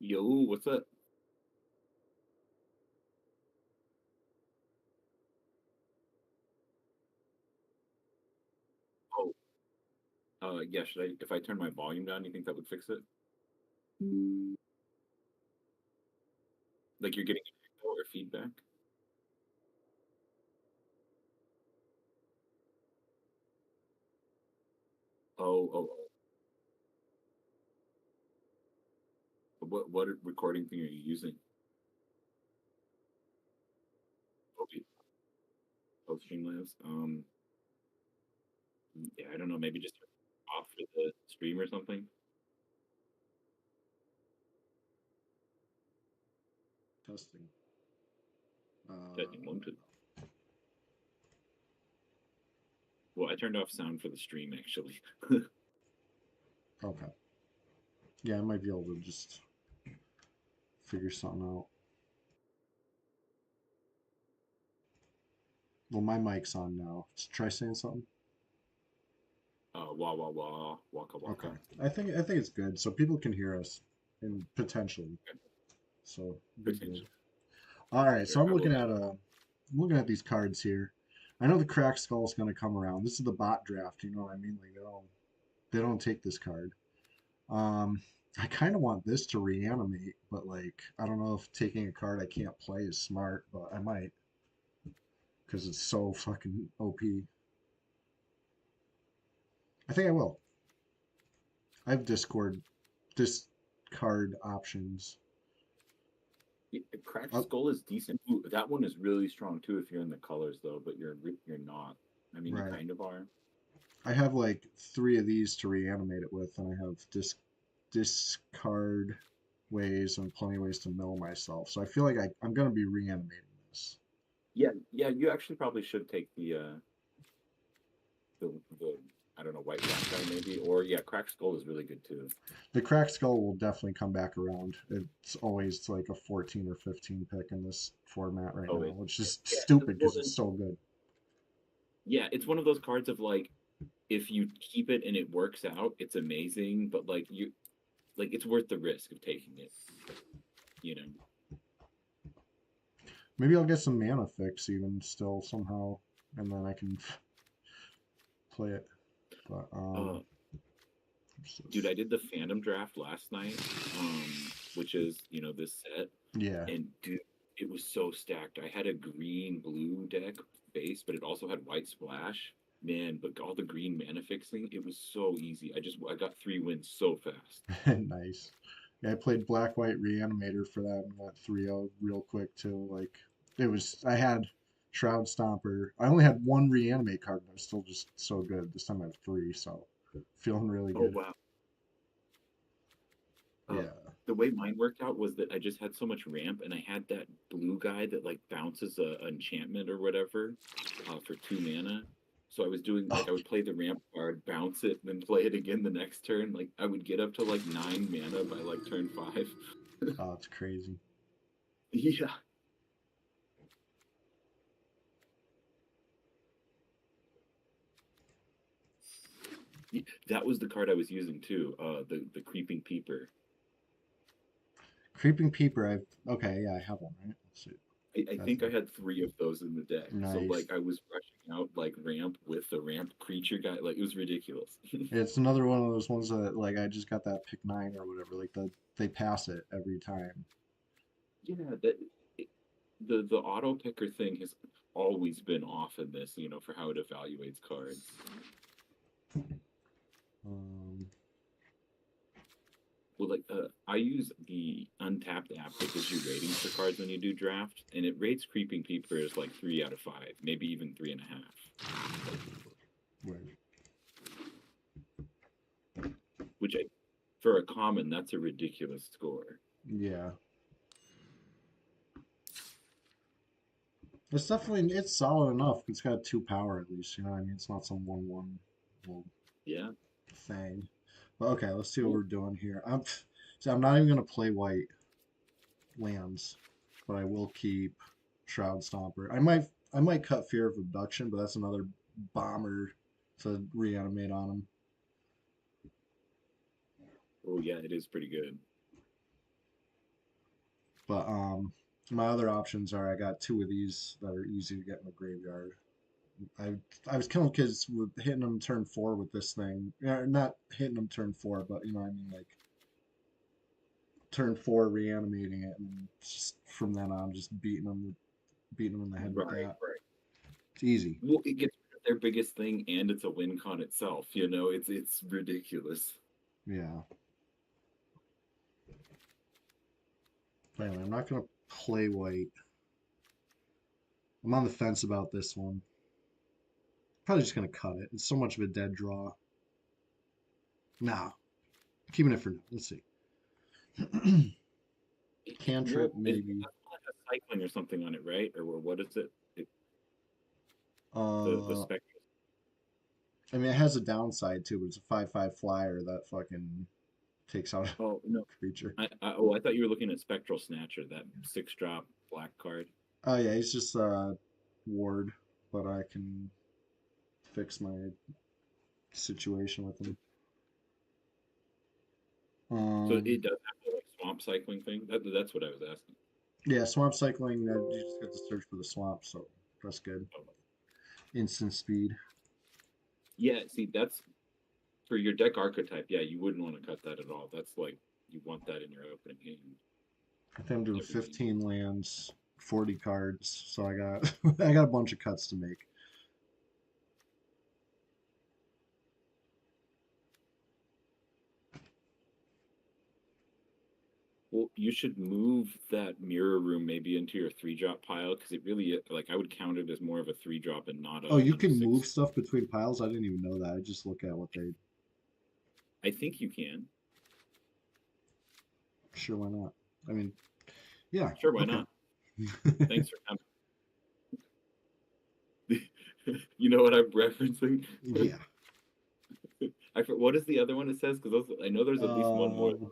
Yo, what's up? Oh, yeah. Should I, if I turn my volume down, you think that would fix it? Like you're getting echo or feedback? Oh. What recording thing are you using? Okay. Oh, Streamlabs. Yeah, I don't know. Maybe just turn it off for the stream or something. Testing. Testing one, two. No. Well, I turned off sound for the stream actually. Okay. Yeah, I might be able to just figure something out. Well, my mic's on now. Let's try saying something. Wah wah wah, waka Okay. waka. I think it's good, so people can hear us, and potentially, Okay, so be good. potential. All right. Sure, So I will. I'm looking at these cards here. I know the cracked skull's gonna come around. This is the bot draft. You know what I mean? Like they don't take this card. Um, I kind of want this to reanimate, but like I don't know if taking a card I can't play is smart, but I might because it's so fucking OP. I think I will. I have discard options. Yeah, Cracked Oh, Skull is decent. Ooh, that one is really strong too if you're in the colors though, but you're not. I mean, you right. kind of are. I have like three of these to reanimate it with, and I have discard ways and plenty of ways to mill myself. So I feel like I'm gonna be reanimating this. Yeah. You actually probably should take the I don't know, white black guy maybe, or yeah, Cracked Skull is really good too. The cracked skull will definitely come back around. It's always like a 14 or 15 pick in this format right Oh, now, it which is yeah. stupid Well because it's then, so good. yeah, it's one of those cards of like if you keep it and it works out, it's amazing. But like it's worth the risk of taking it. You know. Maybe I'll get some mana fix even still somehow, and then I can play it. But Uh, what's dude, this? I did the Phantom draft last night, which is this set, Yeah. and dude, it was so stacked. I had a green blue deck base, but it also had white splash. Man, but all the green mana fixing, it was so easy. I got 3 wins so fast. Nice. Yeah, I played Black White Reanimator for that and got 3-0 real quick too. Like I had Shroud Stomper. I only had one reanimate card, but it was still just so good. This time I have three, so feeling really Oh good. wow. Uh, Yeah. the way mine worked out was that I just had so much ramp, and I had that blue guy that like bounces a enchantment or whatever, for 2 mana. So I was doing like I would play the ramp card, bounce it, and then play it again the next turn. Like I would get up to like 9 mana by like turn 5. Oh, it's crazy. Yeah, that was the card I was using too. The creeping peeper. Creeping Peeper, okay, yeah, I have one, right? Let's see. I That's think I had 3 of those in the deck. So nice. like I was rushing out like ramp with the ramp creature guy. Like it was ridiculous. It's another one of those ones that like I just got that pick nine or whatever. Like they pass it every time. Yeah, it, the auto picker thing has always been off in this, for how it evaluates cards. Um, Well, like I use the Untapped app that gives you ratings for cards when you do draft, and it rates Creeping Peeper as like 3 out of 5, maybe even 3.5. right. Which for a common, that's a ridiculous score. Yeah. It's solid enough. It's got two power at least, you know what I mean? It's not some 1/1 little Yeah. thing. But okay, let's see what Well, we're doing here. I'm not even gonna play white lands, but I will keep Shroud Stomper. I might cut Fear of Abduction, but that's another bomber to reanimate on him. oh yeah, it is pretty good. But my other options are I got two of these that are easy to get in the graveyard. I I was killing kids with hitting them turn four with this thing. Yeah, not hitting them turn four, but you know what I mean, like turn four reanimating it, and just from then on just beating them in the head with Right, that. right. It's easy. Well, it gets rid of their biggest thing, and it's a win con itself. You know, it's ridiculous. Yeah. But anyway, I'm not gonna play white. I'm on the fence about this one. Probably just gonna cut it. It's so much of a dead draw. Nah, keeping it for now. Let's see. Well, Cantrip maybe. that's not a cycling or something on it, right? Or what is it? The Uh, spectrum. I mean it has a downside too, but it's a 5/5 flyer that fucking takes out a Oh no, creature. I thought you were looking at Spectral Snatcher, that 6 drop black card. Oh yeah, he's just ward, but I can fix my situation with him. So Um, it does have the like swamp cycling thing. That's what I was asking. yeah, swamp cycling. You just get to search for the swamp, so that's good. Oh, Instant speed. yeah, see, that's for your deck archetype. Yeah, you wouldn't want to cut that at all. That's like you want that in your opening hand I think I'm doing every game. 15 lands, 40 cards, so I got I got a bunch of cuts to make. Well, you should move that mirror room maybe into your 3 drop pile because it really like I would count it as more of a 3 drop and not Oh, a you and a can move six. stuff between piles. I didn't even know that. I just look at what they. I think you can. Sure, why not? I mean, yeah, Sure, why okay. not? Thanks for coming. You know what I'm referencing? Yeah. What is the other one it says? Because I know there's at least one more. Um.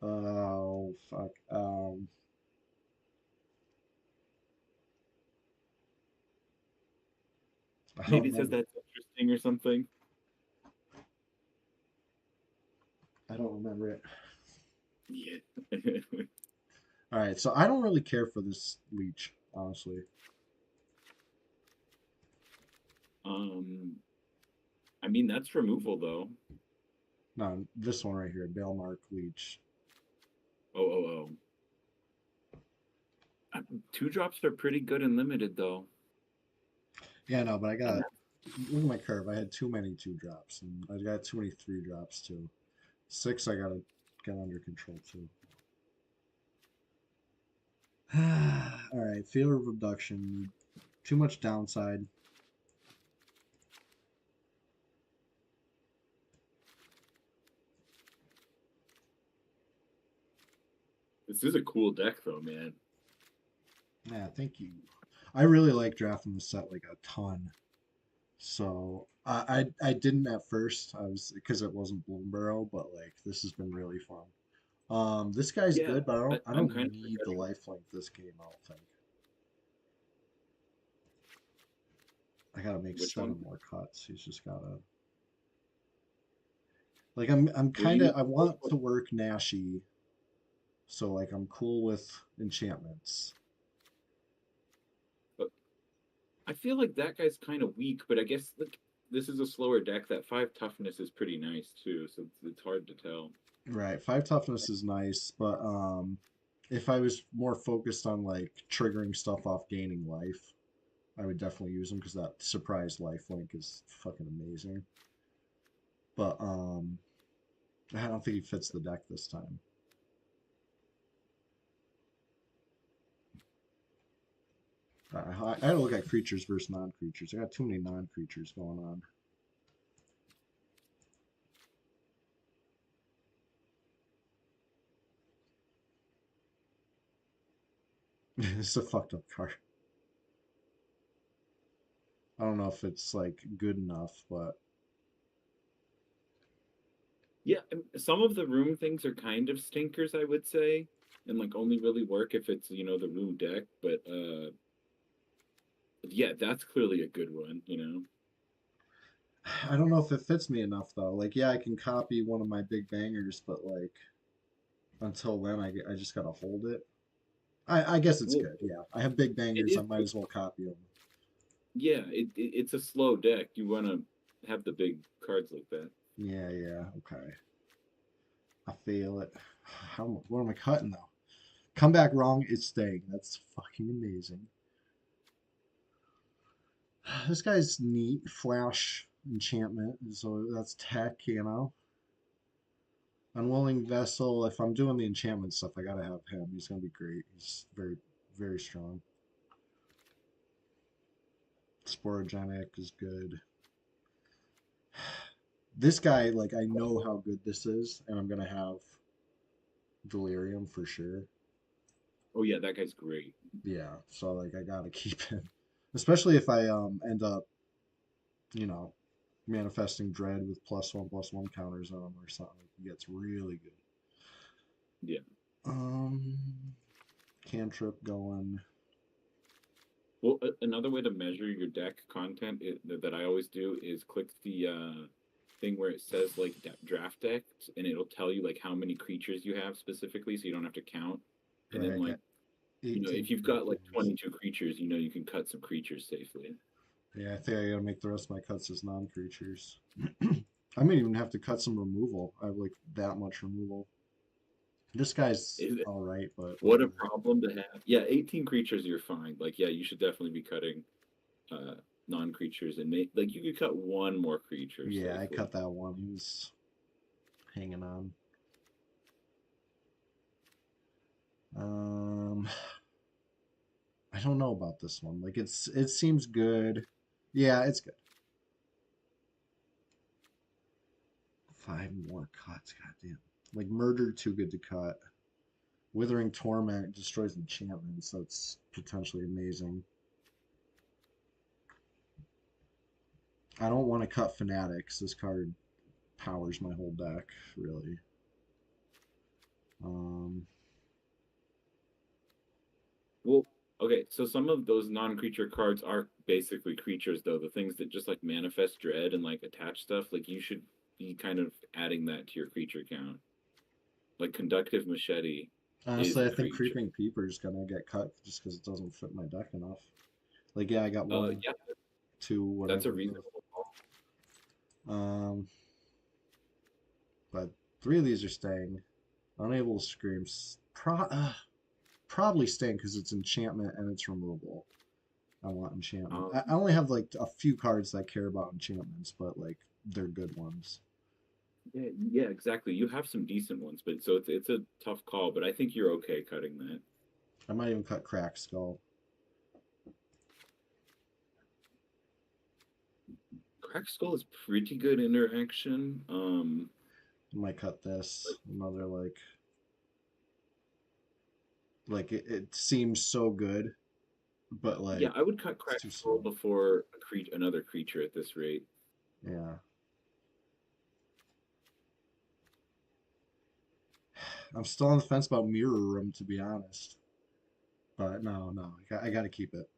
Oh fuck. I don't Maybe it says remember. that's interesting or something. I don't remember it. Yeah. All right, so I don't really care for this leech, honestly. um, I mean that's removal though. No, this one right here, Balemark leech. Oh, oh, oh. 2 drops are pretty good and limited though. Yeah, no, but I And got that, look at my curve. I had too many two drops, and I got too many three drops too. Six, I gotta get under control too. All right, failure of abduction. Too much downside. this is a cool deck though, man. Yeah, thank you. I really like drafting the set like a ton. So I didn't at first. I was because it wasn't Bloom Barrow, but like this has been really fun. This guy's Yeah, good, but I I'm don't kind of need the regretting. lifelink this game. I don't think I gotta make Which one? 7 more cuts. He's just gotta like I'm Well, kind of I want to work Nashi, so like I'm cool with enchantments. but I feel like that guy's kind of weak, but I guess like this is a slower deck. That 5 toughness is pretty nice too, so it's hard to tell. Right, 5 toughness is nice, but if I was more focused on like triggering stuff off gaining life, I would definitely use them because that surprise life link is fucking amazing. But I don't think he fits the deck this time. I had to look at creatures versus non-creatures. I got too many non-creatures going on. This is a fucked up card. I don't know if it's like good enough, but Yeah, some of the room things are kind of stinkers, I would say, and like only really work if it's the room deck. But yeah, that's clearly a good one. I don't know if it fits me enough though. Like, yeah, I can copy one of my big bangers, but like, until then, I just gotta hold it. I guess it's Well, good. Yeah, I have big it bangers. I is. might as well copy them. Yeah, it's a slow deck. You want to have the big cards like that. Yeah, yeah. Okay, I feel it. What am I cutting though? Come back wrong. It's staying. That's fucking amazing. This guy's neat. Flash enchantment. So that's tech, you know. Unwilling Vessel. If I'm doing the enchantment stuff, I gotta have him. He's gonna be great. He's very, very strong. Sporogenic is good. This guy, like, I know how good this is, and I'm gonna have Delirium for sure. Oh yeah, that guy's great. Yeah, so like I gotta keep him, especially if I end up, you know, manifesting Dread with +1/+1 counters on him or something. He gets really good. Yeah. Um, Cantrip going. Well, another way to measure your deck content that I always do is click the thing where it says like draft decks, and it'll tell you like how many creatures you have specifically, so you don't have to count. And Right, then I like got 18 if you've got like creatures. 22 creatures, you can cut some creatures safely. Yeah, I think I gotta make the rest of my cuts as non-creatures. I might even have to cut some removal. I have like that much removal. This guy's Is it, all right, but what a whatever. problem to have. Yeah, 18 creatures, you're fine. Like, yeah, you should definitely be cutting uh non-creatures and make like you could cut one more creature Yeah, I safely. cut that one. He was hanging on. Um, I don't know about this one. Like it seems good. Yeah, it's good. 5 more cuts. Goddamn. Like murder too good to cut. Withering Torment destroys enchantments. That's potentially amazing. I don't want to cut Fanatics. This card powers my whole deck, really. Um, Well, okay, so some of those non-creature cards are basically creatures, though. The things that just like manifest dread and like attach stuff, like you should be kind of adding that to your creature count. Like conductive machete is Honestly, a I think creature. Creeping Peeper is gonna get cut just because it doesn't fit my deck enough. Like, yeah, I got one, Yeah, two, that's a whatever. reasonable call. Um, but 3 of these are staying. Unable to scream. Probably staying because it's enchantment and it's removable. I want enchantment. I Um, only have like a few cards that care about enchantments, but like they're good ones. yeah, yeah, exactly. You have some decent ones, but so it's a tough call. But I think you're okay cutting that. I might even cut Crack Skull. Crack Skull is pretty good interaction. I might cut this. Another like it seems so good, but Yeah, like I would cut it's Crack too Skull slow. before another creature at this rate. Yeah. I'm still on the fence about Mirror Room to be honest. But no, no, I got to keep it.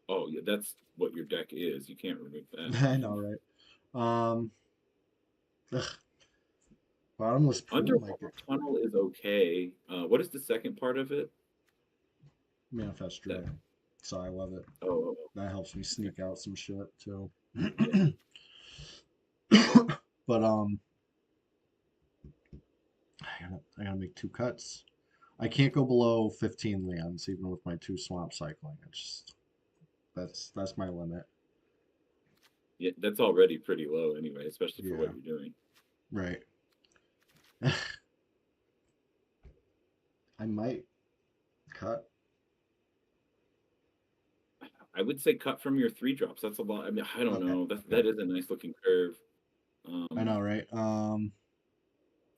Oh, yeah, that's what your deck is. You can't remove that. I know, right? Um, ugh, Bottomless Pool might Underwater get Tunnel is okay. What is the second part of it? Manifest That Dread. So I love it. oh, That helps me okay, sneak out some shit too. yeah. But I gotta make 2 cuts. I can't go below 15 lands even with my 2 swamp cycling. It's just that's my limit. Yeah, that's already pretty low anyway, especially for what Yeah, you're doing. right. I might cut. I would say cut from your 3 drops. That's a lot. I mean, I don't Okay, know. okay. That is a nice looking curve. I Um, know, right?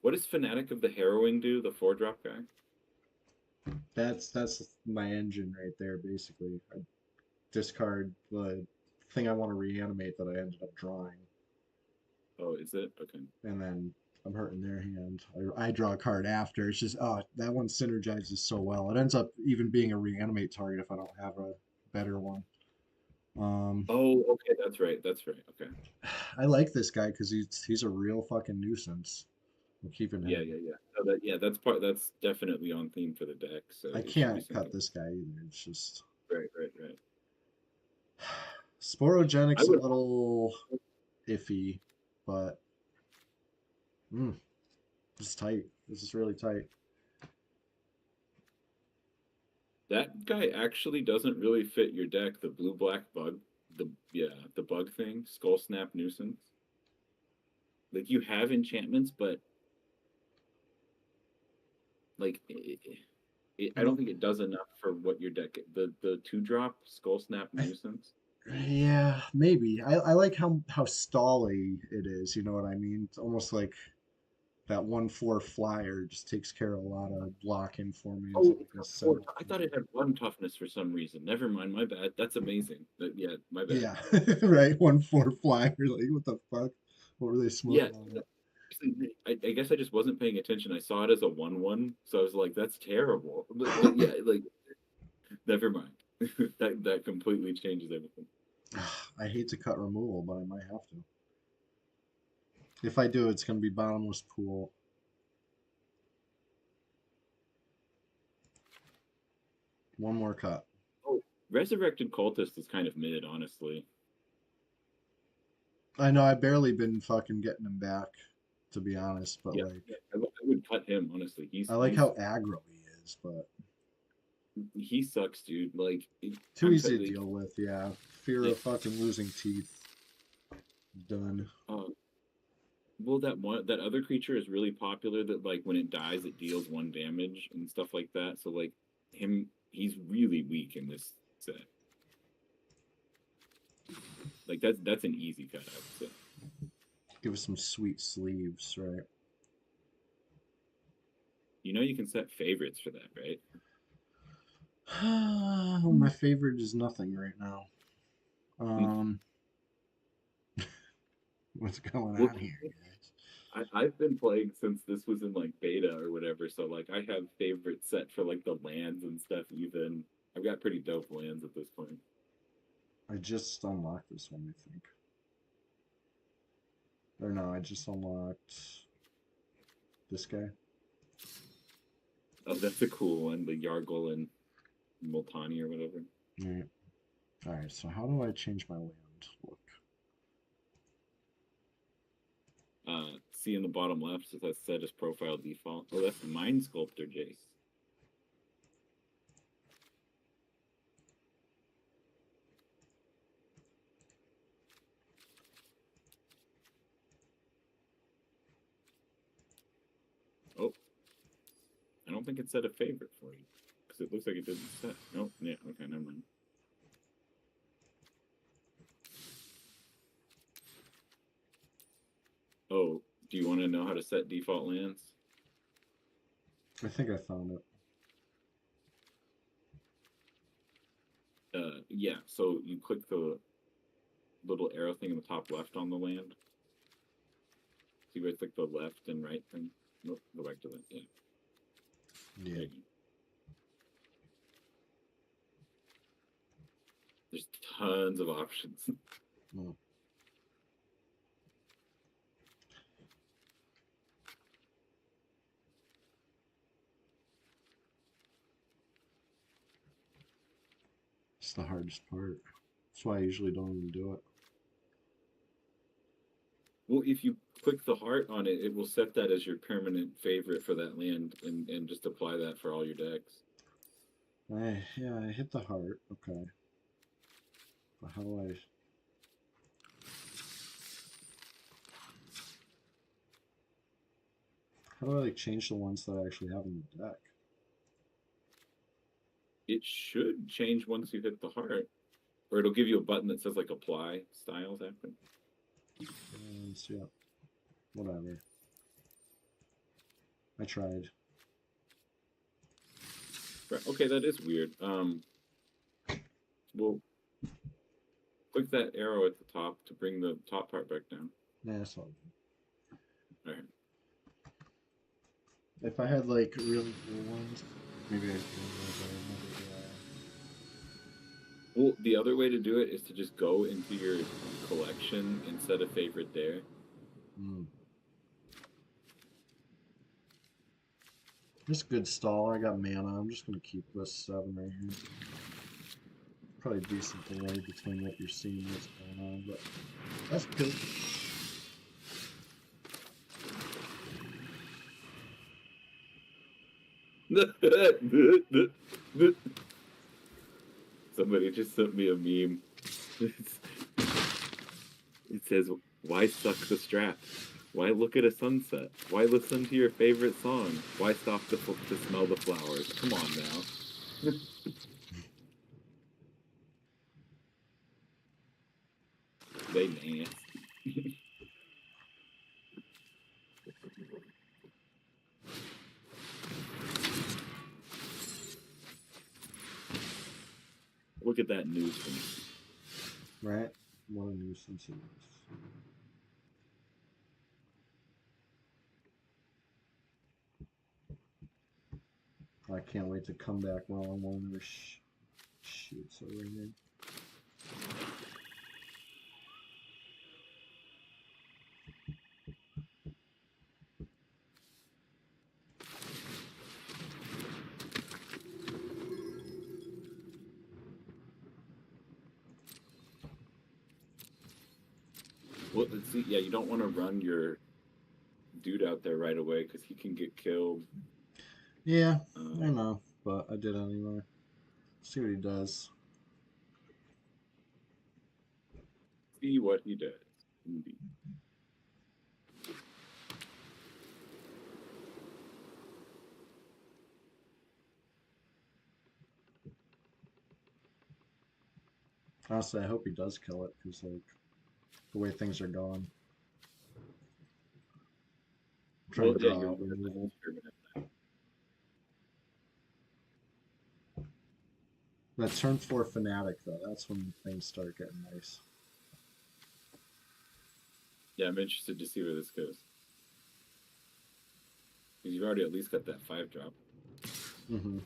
what does Fanatic of the Harrowing do? The 4 drop guy? That's my engine right there, basically. I discard the thing I want to reanimate that I ended up drawing, Oh, is it? Okay. and then I'm hurting their hand. I draw a card after. It's just that one synergizes so well. It ends up even being a reanimate target if I don't have a better one. Um, Oh, okay, that's right. That's right. Okay. I like this guy because he's a real fucking nuisance. I'm keeping Yeah, him. yeah, yeah. So that yeah, that's part. That's definitely on theme for the deck. So I it should be can't cut something. this guy either. It's just Right, right, right. I Sporogenic's a would. little iffy, but mm, this is tight. This is really tight. That guy actually doesn't really fit your deck. The blue black bug, the bug thing, skull snap nuisance. Like you have enchantments, but like I I don't don't. think it does enough for what your deck. The two drop skull snap I, nuisance. yeah, maybe. I like how stally it is. You know what I mean? It's almost like that 1/4 flyer just takes care of a lot of blocking for me as Oh, like it's a got four. setup. I thought it had one toughness for some reason. Never mind, my bad. That's amazing. Yeah, my bad. Yeah, right. 1/4 flyer. Like what the fuck? What were they Yeah, smoking on it? I guess I just wasn't paying attention. I saw it as a 1/1, so I was like, "That's terrible." But yeah, like never mind. That completely changes everything. I hate to cut removal, but I might have to. If I do, it's gonna be bottomless pool. One more cut. Oh, Resurrected Cultist is kind of mid, honestly. I know I barely been fucking getting him back, to be honest, but Yeah, like yeah, I would cut him honestly. I like how aggro he is, but He sucks, dude. Like too I'm easy to like deal with. Yeah, fear yeah. of fucking losing teeth. Done. Well, that other creature is really popular. That like when it dies, it deals 1 damage and stuff like that. So like he's really weak in this set. Like that's an easy cut, I would say. Give us some sweet sleeves, right? You know you can set favorites for that, right? My favorite is nothing right now. Mm. Um, what's going Well, on here, guys? I've been playing since this was in like beta or whatever. So like I have favorites set for like the lands and stuff. Even I've got pretty dope lands at this point. I just unlocked this one, I think. Or no, I just unlocked this guy. Oh, that's a cool one, the Yargle and Multani or whatever. Right. All right. So how do I change my land? Look. See in the bottom left, so that's set as profile default. Oh, that's Mind Sculptor, Jace. Oh, I don't think it set a favorite for you because it looks like it didn't set. Nope. Yeah. Okay. Never mind. Oh, do you want to know how to set default lands? I think I found it. Yeah. So you click the little arrow thing in the top left on the land. See where it's like the left and right thing. Nope. Go back to that. Yeah. There Yeah. you go. There's tons of options. Mm. It's the hardest part. That's why I usually don't even do it. Well, if you click the heart on it, it will set that as your permanent favorite for that land and just apply that for all your decks. Yeah, I hit the heart. Okay. But how do I like change the ones that I actually have in the deck? It should change once you hit the heart, or it'll give you a button that says like apply styles after. And yeah, whatever. I tried. Right. Okay, that is weird. Well, click that arrow at the top to bring the top part back down. Nah, that's all. All right. If I had like really cool ones, maybe I'd do those. I never do. Well, the other way to do it is to just go into your collection and set a favorite there. Mm. This good stall. I got mana. I'm just gonna keep this 7 right here. Probably decent delay between what you're seeing and what's going on, but that's good. Somebody just sent me a meme. It says, "Why suck the strap? Why look at a sunset? Why listen to your favorite song? Why stop to smell the flowers? Come on now." They nasty. Look at that nuisance. Right? What a nuisance it is. I can't wait to come back wrong when there's shoots over here. Well, see, yeah, you don't want to run your dude out there right away because he can get killed. Yeah, I know, but I did anyway. See what he does. See what he does. Indeed. Honestly, I hope he does kill it because, like, the way things are going, I'm trying Well, to yeah, draw you're out looking at removal. that. That turn 4 fanatic though, that's when things start getting nice. Yeah, I'm interested to see where this goes. Because you've already at least got that 5-drop. Mm-hmm.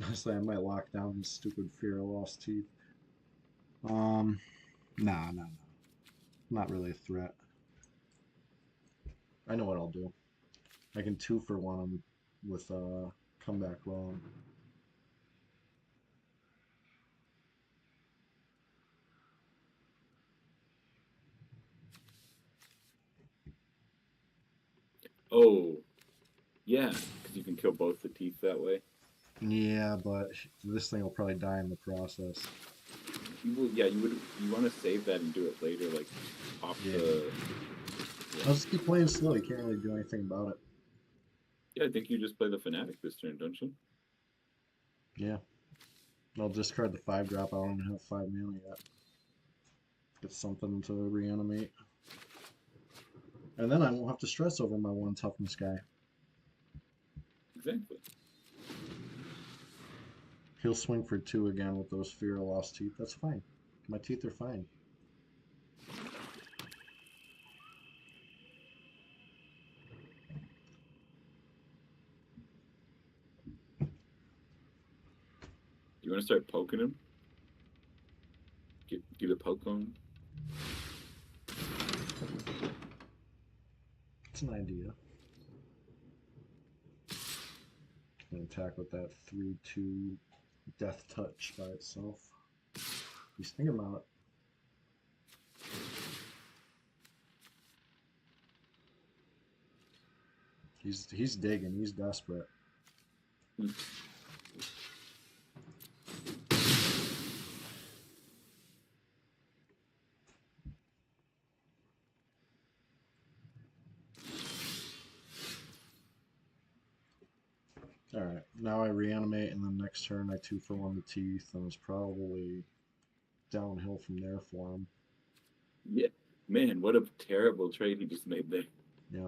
Honestly, I might lock down this stupid fear of lost teeth. Um, nah. Not really a threat. I know what I'll do. I can 2-for-1 him with come back wrong. Oh, yeah, because you can kill both the teeth that way. Yeah, but this thing will probably die in the process. Yeah, you want to save that and do it later, like pop Yeah. the. I'll Yeah, just keep playing slow. You can't really do anything about it. yeah, I think you just play the fanatic this turn, don't you? Yeah. I'll discard the 5-drop. I don't even have 5 mana yet. Get something to reanimate. And then I won't have to stress over my 1 toughness guy. Exactly. He'll swing for 2 again with those fear of lost teeth. That's fine. My teeth are fine. You want to start poking him? Get a poke on him? It's an idea. Gonna attack with that 3/2 death touch by itself. He's thinking about it. He's digging. He's desperate. Hmm. All right. Now I reanimate, and then next turn I 2-for-1 the teeth, and it's probably downhill from there for him. Yeah, man, what a terrible trade he just made there. Yeah.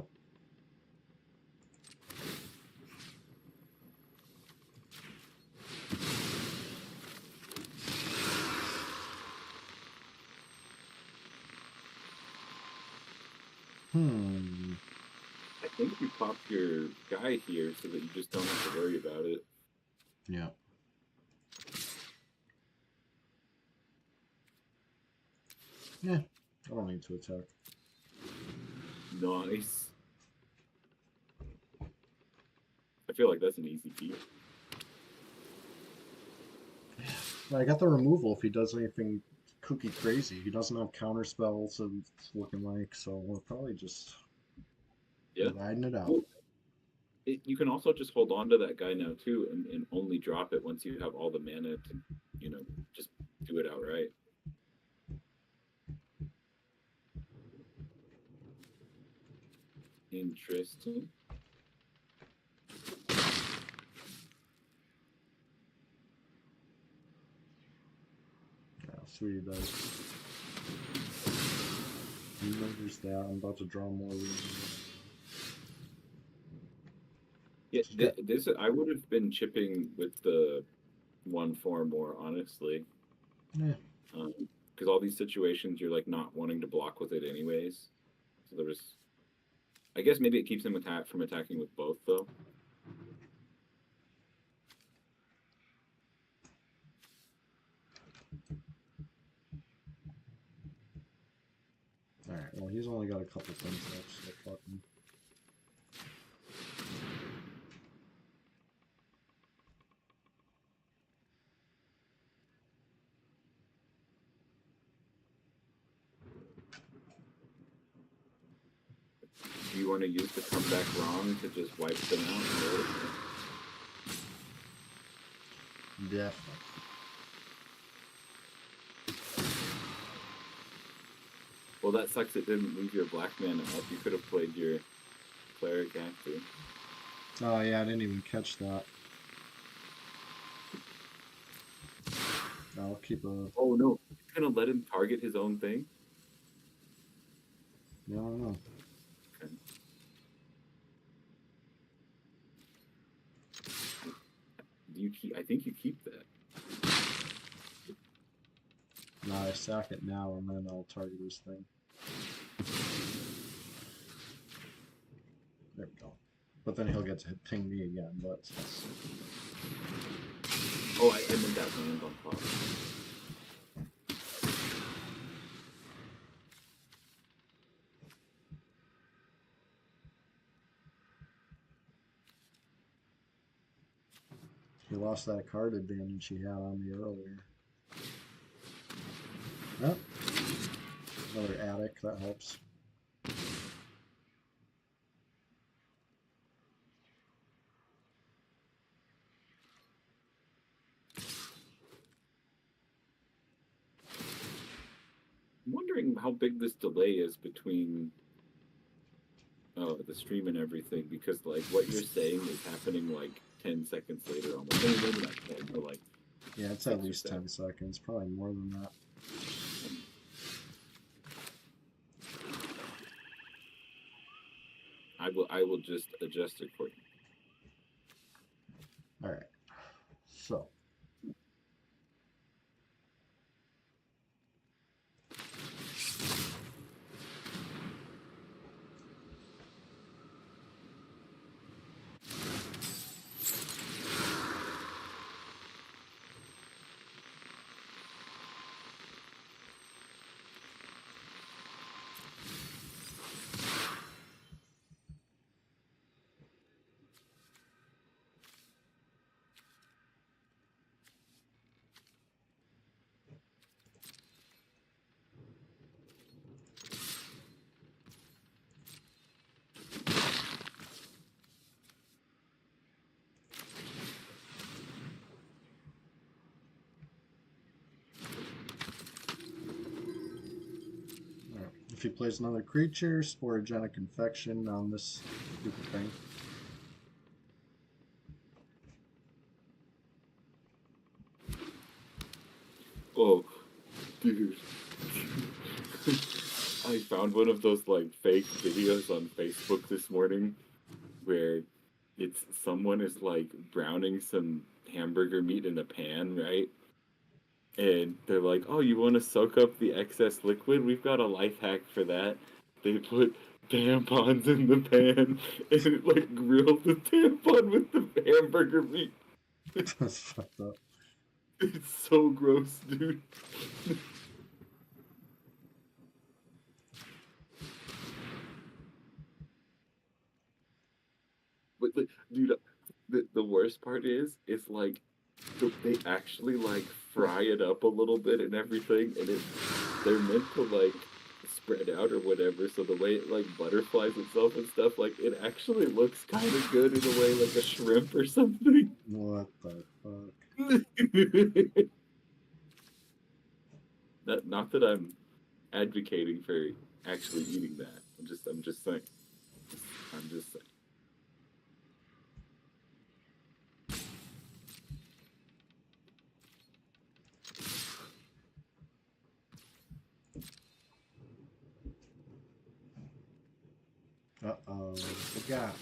Hmm. I think you pop your guy here so that you just don't have to worry about it. Yeah. Yeah. I don't need to attack. Nice. I feel like that's an easy feat. I got the removal if he does anything cookie crazy. He doesn't have counter spells, and it's looking like, so we're probably just Yeah. riding it out. Well, you can also just hold on to that guy now too, and only drop it once you have all the mana to, just do it outright. Interesting. Yeah, sweetie does. There's that. I'm about to draw more. Yeah, Just got. this I would have been chipping with the 1/4 more honestly, Yeah. because all these situations you're like not wanting to block with it anyways. So there was, I guess maybe it keeps him from attacking with both though. All right. Well, he's only got a couple things left, so fuck him. Do you want to use the comeback wrong to just wipe them out? Definitely. Well, that sucks. It didn't leave your black mana up. You could have played your cleric after. Oh yeah, I didn't even catch that. I'll keep a. Oh no, you're gonna let him target his own thing? No, no. Okay. Do you keep? I think you keep that. No, I sack it now, and then I'll target his thing. There we go. But then he'll get to ping me again. But Oh, I meant that land on top. he lost that card advantage he had on me earlier. Yep. Another attic, that helps. I'm wondering how big this delay is between the stream and everything, because like what you're saying is happening like 10 seconds later almost. Maybe not 10, but like Yeah, it's at 6 or least 7. 10 seconds, probably more than that. I will just adjust it for you. All right. So, all right. If he plays another creature, sporogenic infection on this stupid thing. Oh, dude. I found one of those like fake videos on Facebook this morning where it's someone is like browning some hamburger meat in a pan, right? And they're like, "Oh, you want to soak up the excess liquid? We've got a life hack for that." They put tampons in the pan, and it like grilled the tampon with the hamburger meat. That's fucked up. It's so gross, dude. But dude, the worst part is like they actually like fry it up a little bit and everything, and they're meant to like spread out or whatever. So the way it like butterflies itself and stuff, like it actually looks kind of good in a way, like a shrimp or something. What the fuck? Not that I'm advocating for actually eating that. I'm just saying. I'm just saying. Uh-oh. What we got?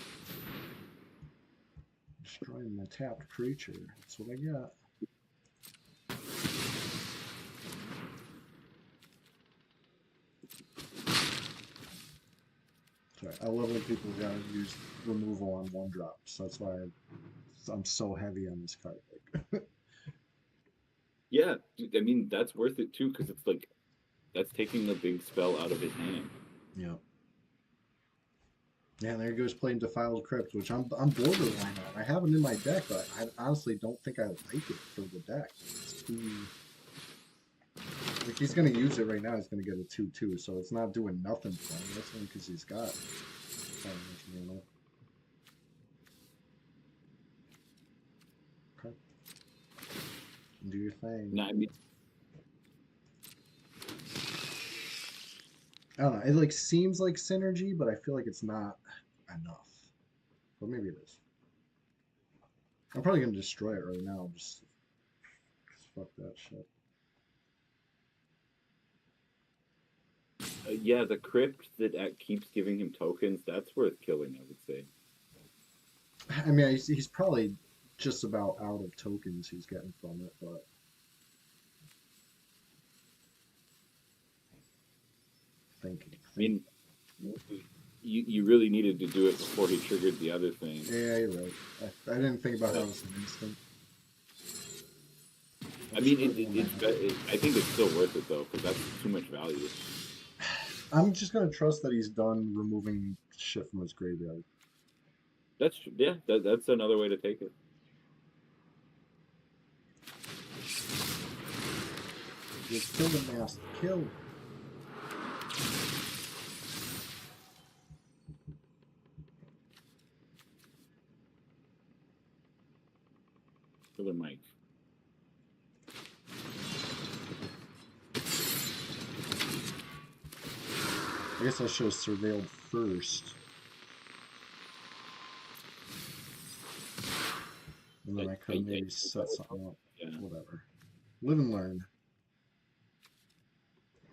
Destroying my tapped creature. That's what I got. Sorry, I love when people gotta use removal on one drops. That's why I'm so heavy on this card. Like, Yeah, I mean that's worth it too because it's like that's taking a big spell out of his hand. yeah. Yeah, there he goes playing Defiled Crypt, which I'm borderline on. I have it in my deck, but I honestly don't think I like it for the deck. It's too like he's gonna use it right now. He's gonna get a 2/2, so it's not doing nothing for him. That's only because he's got so much mana. Okay, do your thing. No, I mean, I don't know. It like seems like synergy, but I feel like it's not enough. But maybe it is. I'm probably gonna destroy it right now. Just fuck that shit. yeah, the crypt that keeps giving him tokens, that's worth killing, I would say. I mean, he's probably just about out of tokens he's getting from it, but thinking. I mean, you really needed to do it before he triggered the other thing. Yeah, you're right. I didn't think about how it was an instant. I mean, I think it's still worth it though, because that's too much value. I'm just gonna trust that he's done removing shit from his graveyard. That's yeah, that's another way to take it. Just kill the master. Kill. Killer Mike. I guess I should have surveilled first. And then I could have maybe set something up. Yeah. Whatever. Live and learn.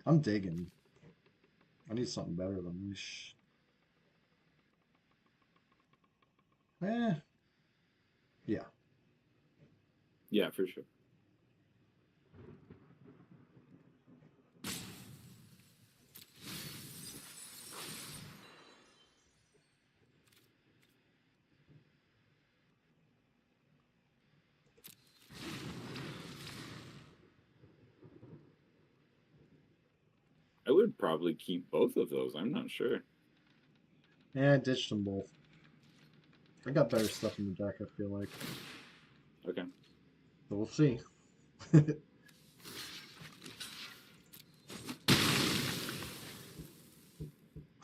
I'm digging. I need something better than this. Yeah. Yeah, for sure. I would probably keep both of those. I'm not sure. Yeah, I ditched them both. I got better stuff in the deck, I feel like. Okay. But we'll see.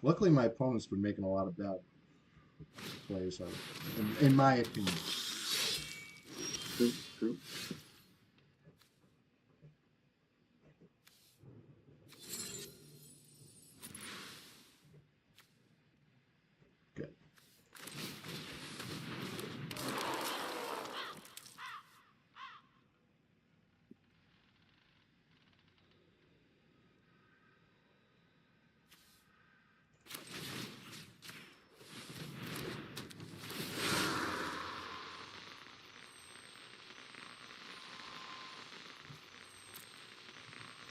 Luckily, my opponent's been making a lot of bad plays, in my opinion. True, true. Good.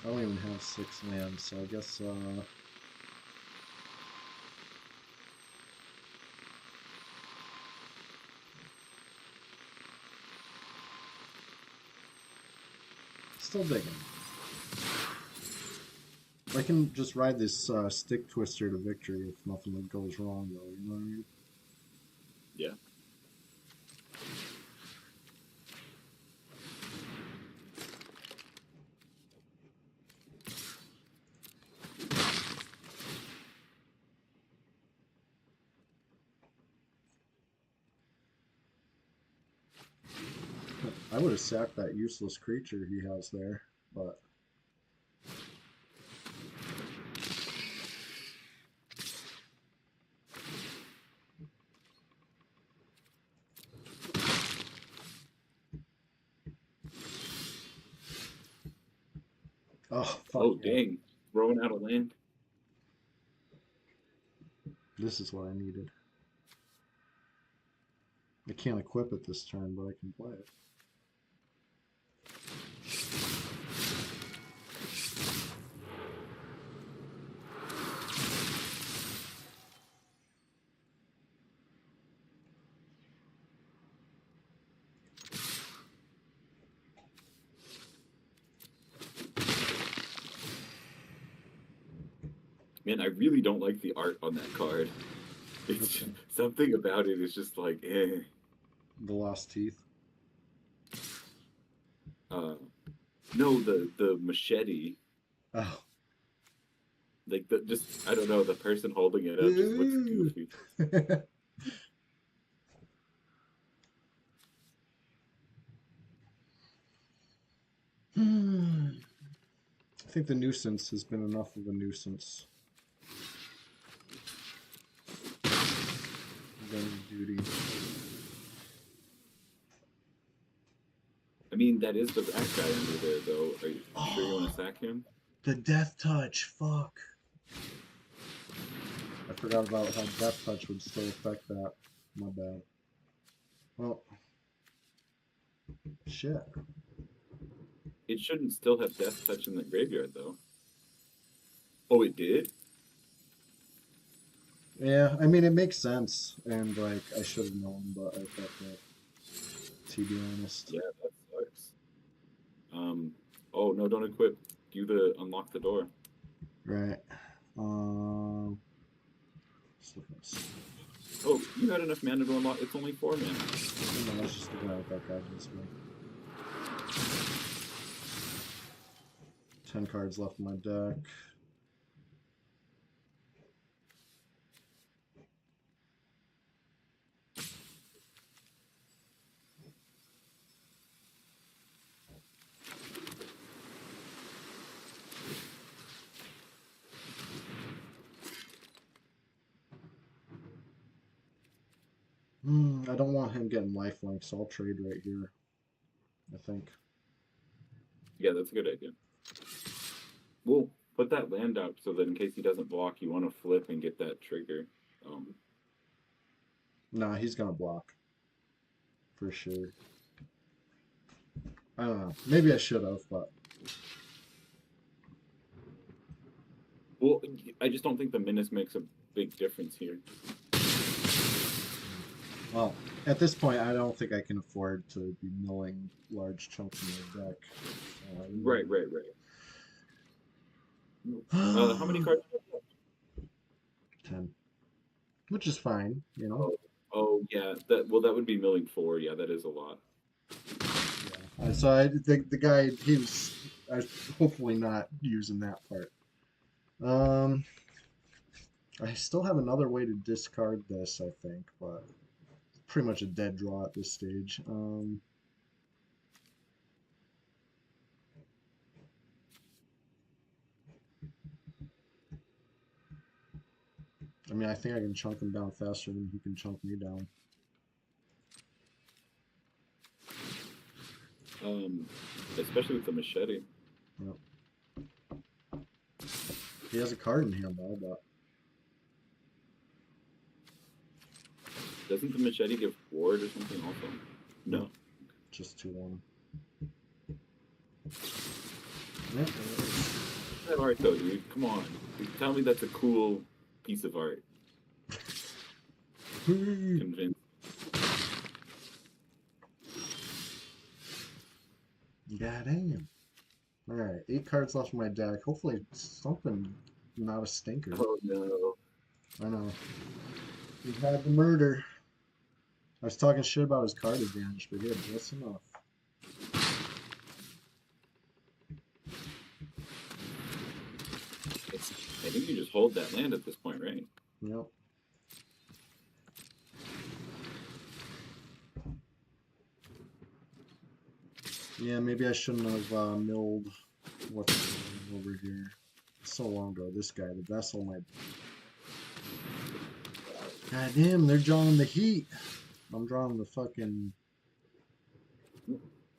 I don't even have 6 lands, so I guess Still digging. I can just ride this stick twister to victory if nothing goes wrong, though. You know what I mean? Yeah. I would have sacked that useless creature he has there, but oh fuck Oh, yeah! dang. Throwing out a land. This is what I needed. I can't equip it this turn, but I can play it. Man, I really don't like the art on that card. It's Which just, one? something about it is just like, eh. The lost teeth. Uh, no, the machete. Oh. Like the just I don't know, the person holding it up just looks Ooh. goofy. I think the nuisance has been enough of a nuisance. Gun duty. I mean, that is the rat guy under there, though. Are you sure you want to Oh, sack him? the death touch. Fuck. I forgot about how death touch would still affect that. My bad. Well, shit. It shouldn't still have death touch in the graveyard, though. Oh, it did? Yeah, I mean it makes sense, and like I should have known, but I thought that. To be honest. Yeah, that sucks. Oh no, don't equip. Do the unlock the door. Right. Um. Let's look at this. Oh, you had enough mana to unlock. It's only 4 mana. No, let's just look at that guy this way. 10 cards left in my deck. I don't want him getting lifelink, so I'll trade right here. I think. Yeah, that's a good idea. We'll put that land out so that in case he doesn't block, you want to flip and get that trigger. Nah, he's gonna block. For sure. I don't know. Maybe I should have, but. Well, I just don't think the menace makes a big difference here. Well, at this point, I don't think I can afford to be milling large chunks of my deck. Right. How many cards? 10. Which is fine, you know? Oh yeah. That would be milling 4. Yeah, that is a lot. Yeah. So I think the guy, he was hopefully not using that part. I still have another way to discard this, I think, but pretty much a dead draw at this stage. I mean, I think I can chunk him down faster than he can chunk me down. Especially with the machete. Yep. He has a card in hand though, but Doesn't the machete give ward or something also? No. just 2-1. That art though, dude. Come on. Tell me that's a cool piece of art. Convinced. Goddamn. All right, 8 cards left in my deck. Hopefully something not a stinker. Oh no. I know. He had the murder. I was talking shit about his card advantage, but yeah, that's enough. I think you just hold that land at this point, right? Yep. Yeah, maybe I shouldn't have milled what's over here. So long ago, this guy, the vessel, my. God damn, they're drawing the heat. I'm drawing the fucking.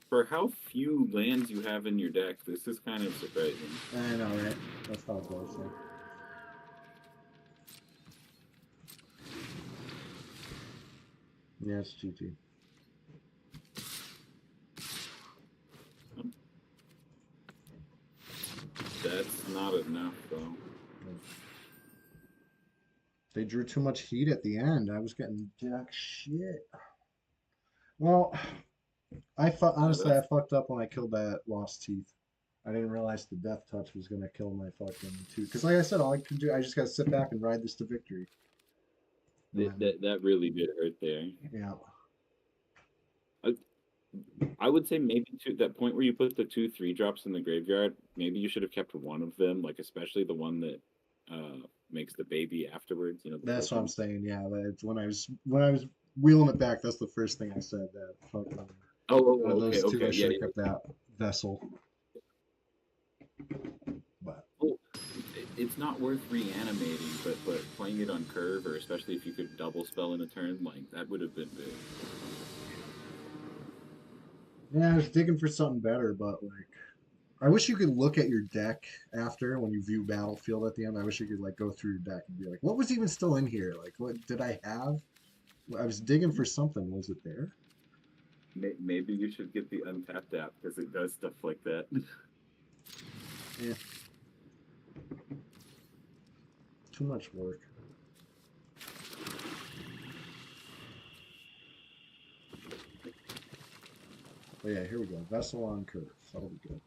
For how few lands you have in your deck, this is kind of surprising. I know, right? That's how it goes. So. Yeah, it's GT. That's not enough, though. They drew too much heat at the end. I was getting jack shit. Well, honestly, I That's fucked up when I killed that Lost Teeth. I didn't realize the Death Touch was gonna kill my fucking two. Because like I said, all I could do, I just gotta sit back and ride this to victory. And then, that really did hurt there. yeah, I, I would say maybe to that point where you put the 2/3 drops in the graveyard, maybe you should have kept one of them, like especially the one that makes the baby afterwards. You know, the that's what I'm token. saying. Yeah, that's when I was wheeling it back. That's the first thing I said. That fucking out of Okay, those two, okay, I yeah, should have yeah. kept that vessel. But Well, it's not worth reanimating, but playing it on curve, or especially if you could double spell in a turn, like that would have been big. yeah, I was digging for something better. But like, I wish you could look at your deck after when you view Battlefield at the end. I wish you could like go through your deck and be like, what was even still in here? Like, what did I have? I was digging for something. Was it there? Maybe you should get the Untapped app because it does stuff like that. Yeah, too much work. But yeah, here we go. Vessel on curve. That'll be good.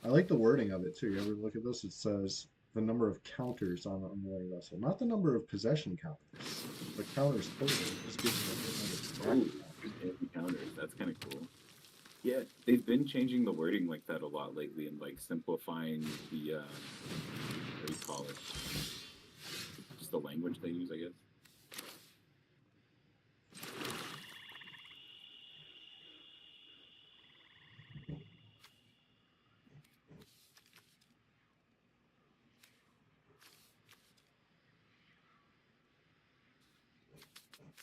I like the wording of it too. You ever look at this? It says the number of counters on an unwilling vessel, not the number of possession counters. The counters total. Just gives you the number of Oh, active counters. anti-counters. That's kind of cool. Yeah, they've been changing the wording like that a lot lately and like simplifying the what do you call it? Just the language they use, I guess.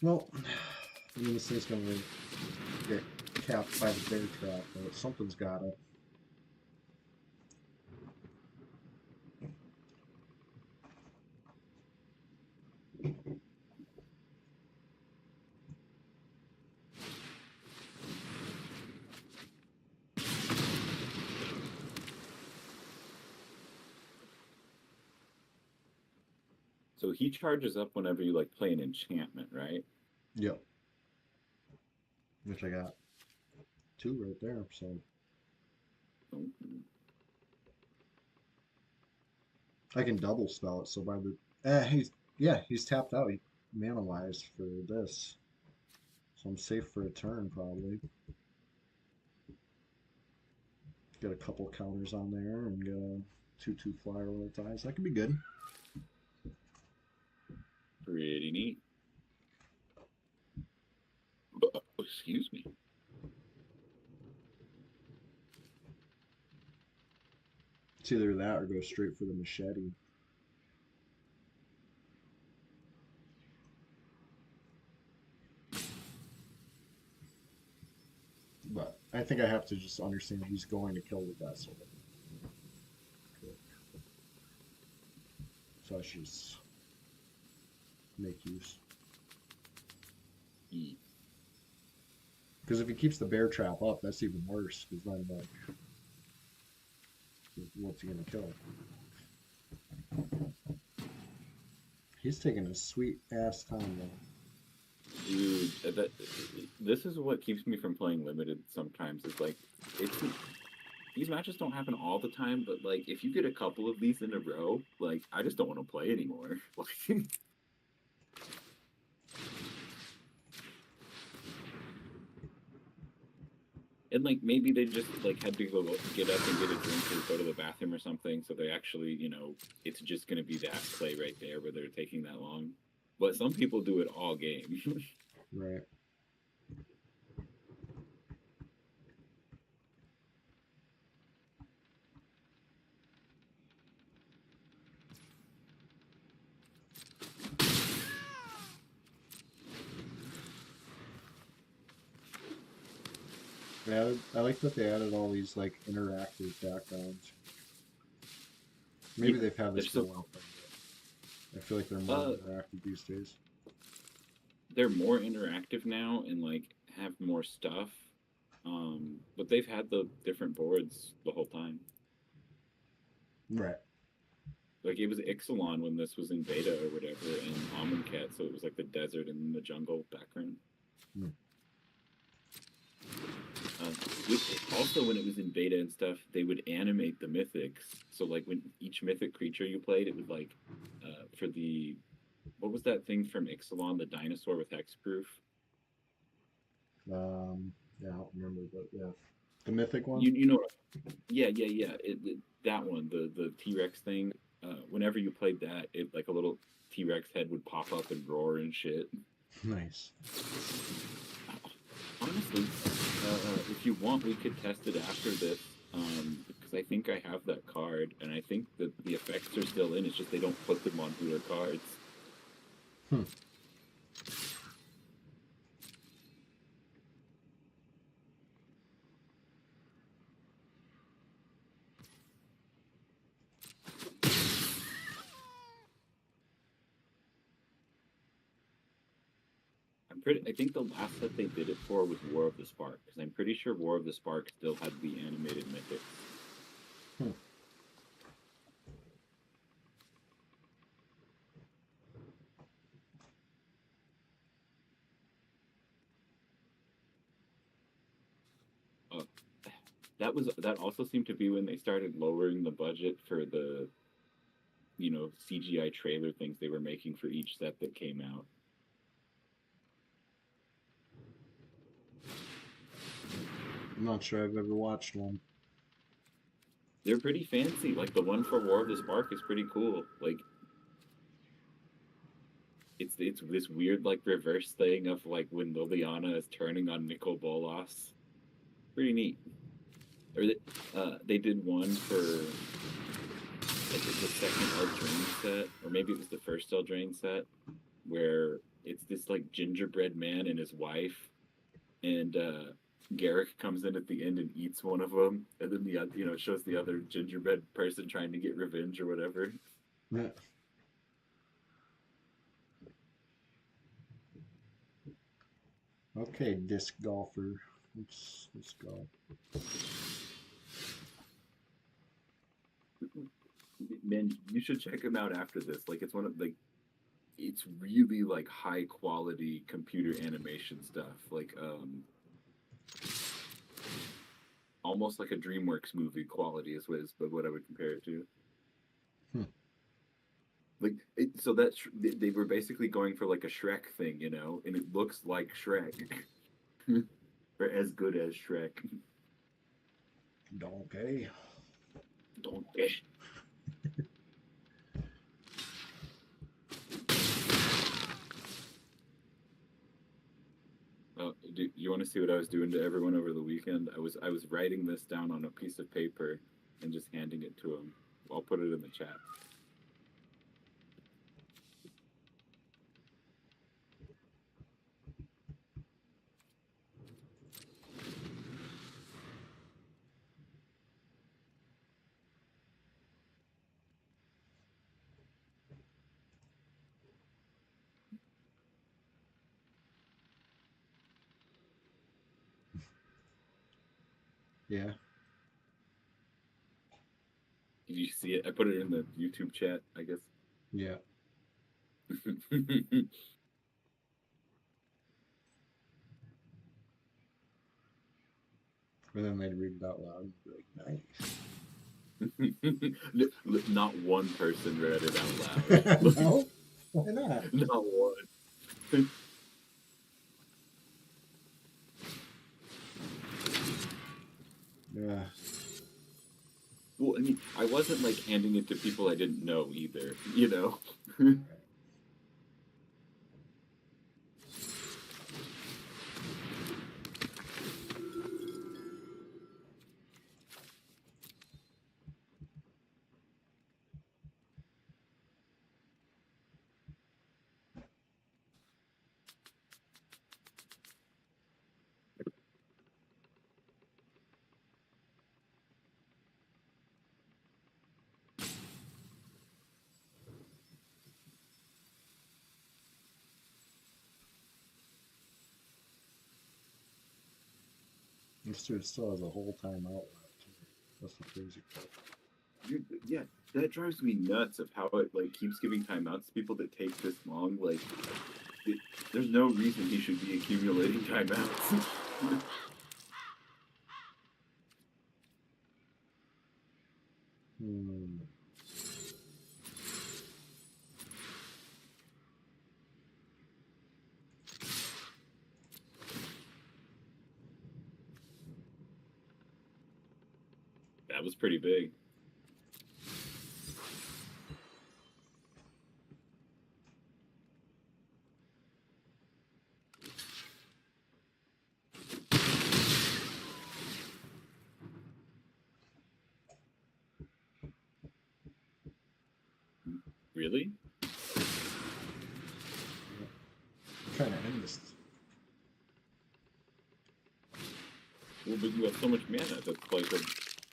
Well, I mean, this thing's gonna get capped by the bear trap, but something's got it. So he charges up whenever you like play an enchantment, right? Yep, which I got two right there. So Mm-hmm. I can double spell it. So by the he's tapped out mana wise for this. So I'm safe for a turn probably. Get a couple counters on there and get a 2/2 flyer when it dies. That could be good. Pretty neat. Excuse me. It's either that or go straight for the machete. But I think I have to just understand he's going to kill the vessel. So I should just make use. Mm. Because if he keeps the bear trap up, that's even worse. Because then, like, what's he gonna kill? He's taking a sweet ass time though. Dude, this is what keeps me from playing limited sometimes. Is like it's these matches don't happen all the time, but like if you get a couple of these in a row, like I just don't want to play anymore. Like, and like maybe they just like had to go get up and get a drink or go to the bathroom or something, so they actually, it's just gonna be that play right there where they're taking that long. But some people do it all game. Right. I like that they added all these like interactive backgrounds. Yeah, Maybe they've had they're this for a so while, but I feel like they're more uh interactive these days. they're more interactive now and like have more stuff. But they've had the different boards the whole time. Right. Like it was Ixalan when this was in beta or whatever, and Amonkhet, so it was like the desert and the jungle background. Hmm. Uh, Also, when it was in beta and stuff, they would animate the mythics. So like when each mythic creature you played, it was like for the what was that thing from Ixalan, the dinosaur with hexproof? Yeah, I don't remember, but yeah, the mythic one. You know, yeah. That one, the T Rex thing. Whenever you played that, it like a little T Rex head would pop up and roar and shit. Nice. Honestly, if you want, we could test it after this. Because I think I have that card, and I think that the effects are still in. It's just they don't put them on their cards. Hmm. I think the last set they did it for was War of the Spark, because I'm pretty sure War of the Spark still had the animated mythics. Hmm. Uh, that also seemed to be when they started lowering the budget for the CGI trailer things they were making for each set that came out. I'm not sure I've ever watched one. They're pretty fancy. Like the one for War of the Spark is pretty cool. Like it's this weird like reverse thing of like when Liliana is turning on Nicol Bolas. Pretty neat. Or they did one for like the second Eldraine set, or maybe it was the first Eldraine set, where it's this like gingerbread man and his wife, and Garrick comes in at the end and eats one of them, and then it shows the other gingerbread person trying to get revenge or whatever. Yeah. Okay, disc golfer. Let's go. Man, you should check him out after this. Like it's one of like it's really like high quality computer animation stuff. Like almost like a DreamWorks movie quality what I would compare it to. Hmm. Like so that's they were basically going for like a Shrek thing, and it looks like Shrek, or as good as Shrek. Donkey. Don't eh. Do you want to see what I was doing to everyone over the weekend? I was writing this down on a piece of paper and just handing it to them. I'll put it in the chat. Yeah. Did you see it? I put it in the YouTube chat, I guess. Yeah. And then they'd read it out loud and be like, Not one person read it out nice. loud. No? Why not? Not one. Yeah. Well, I mean, I wasn't like handing it to people I didn't know either, you know? This dude still has a whole time out left. That's the crazy part. Yeah, that drives me nuts of how it like keeps giving timeouts to people that take this long. Like, it, there's no reason he should be accumulating timeouts. Hmm. That was pretty big. Really? I'm trying to end this. Well, but you have so much mana. That's like a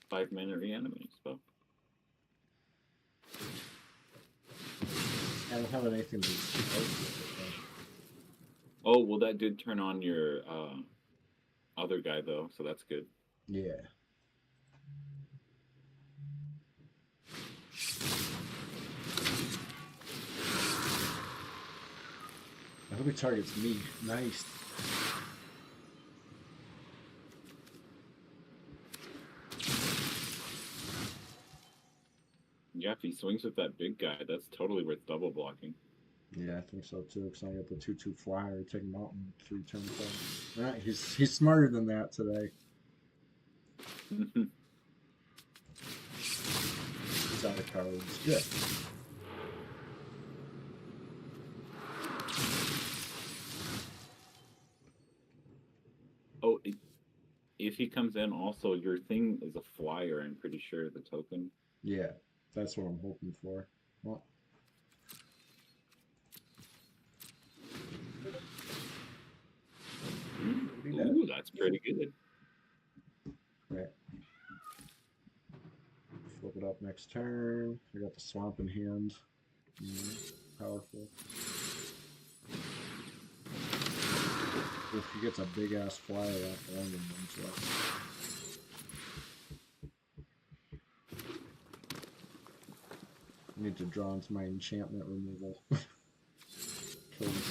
5 mana reanimate spell. I don't have anything to keep out with it. Oh, well, that did turn on your other guy though, so that's good. Yeah. I hope he targets me. Nice. Yeah, if he swings with that big guy, that's totally worth double blocking. Yeah, I think so too. Because I got the 2/2 flyer, take him out in 3 turn play. All right, he's smarter than that today. He's out of cards. Good. Oh, if he comes in, also your thing is a flyer. I'm pretty sure the token. Yeah, that's what I'm hoping for. Well, Ooh, that's pretty good. right. Flip it up next turn. I got the swamp in hand. Powerful. If he gets a big ass flyer off one of them, I need to draw into my enchantment removal. Kill him.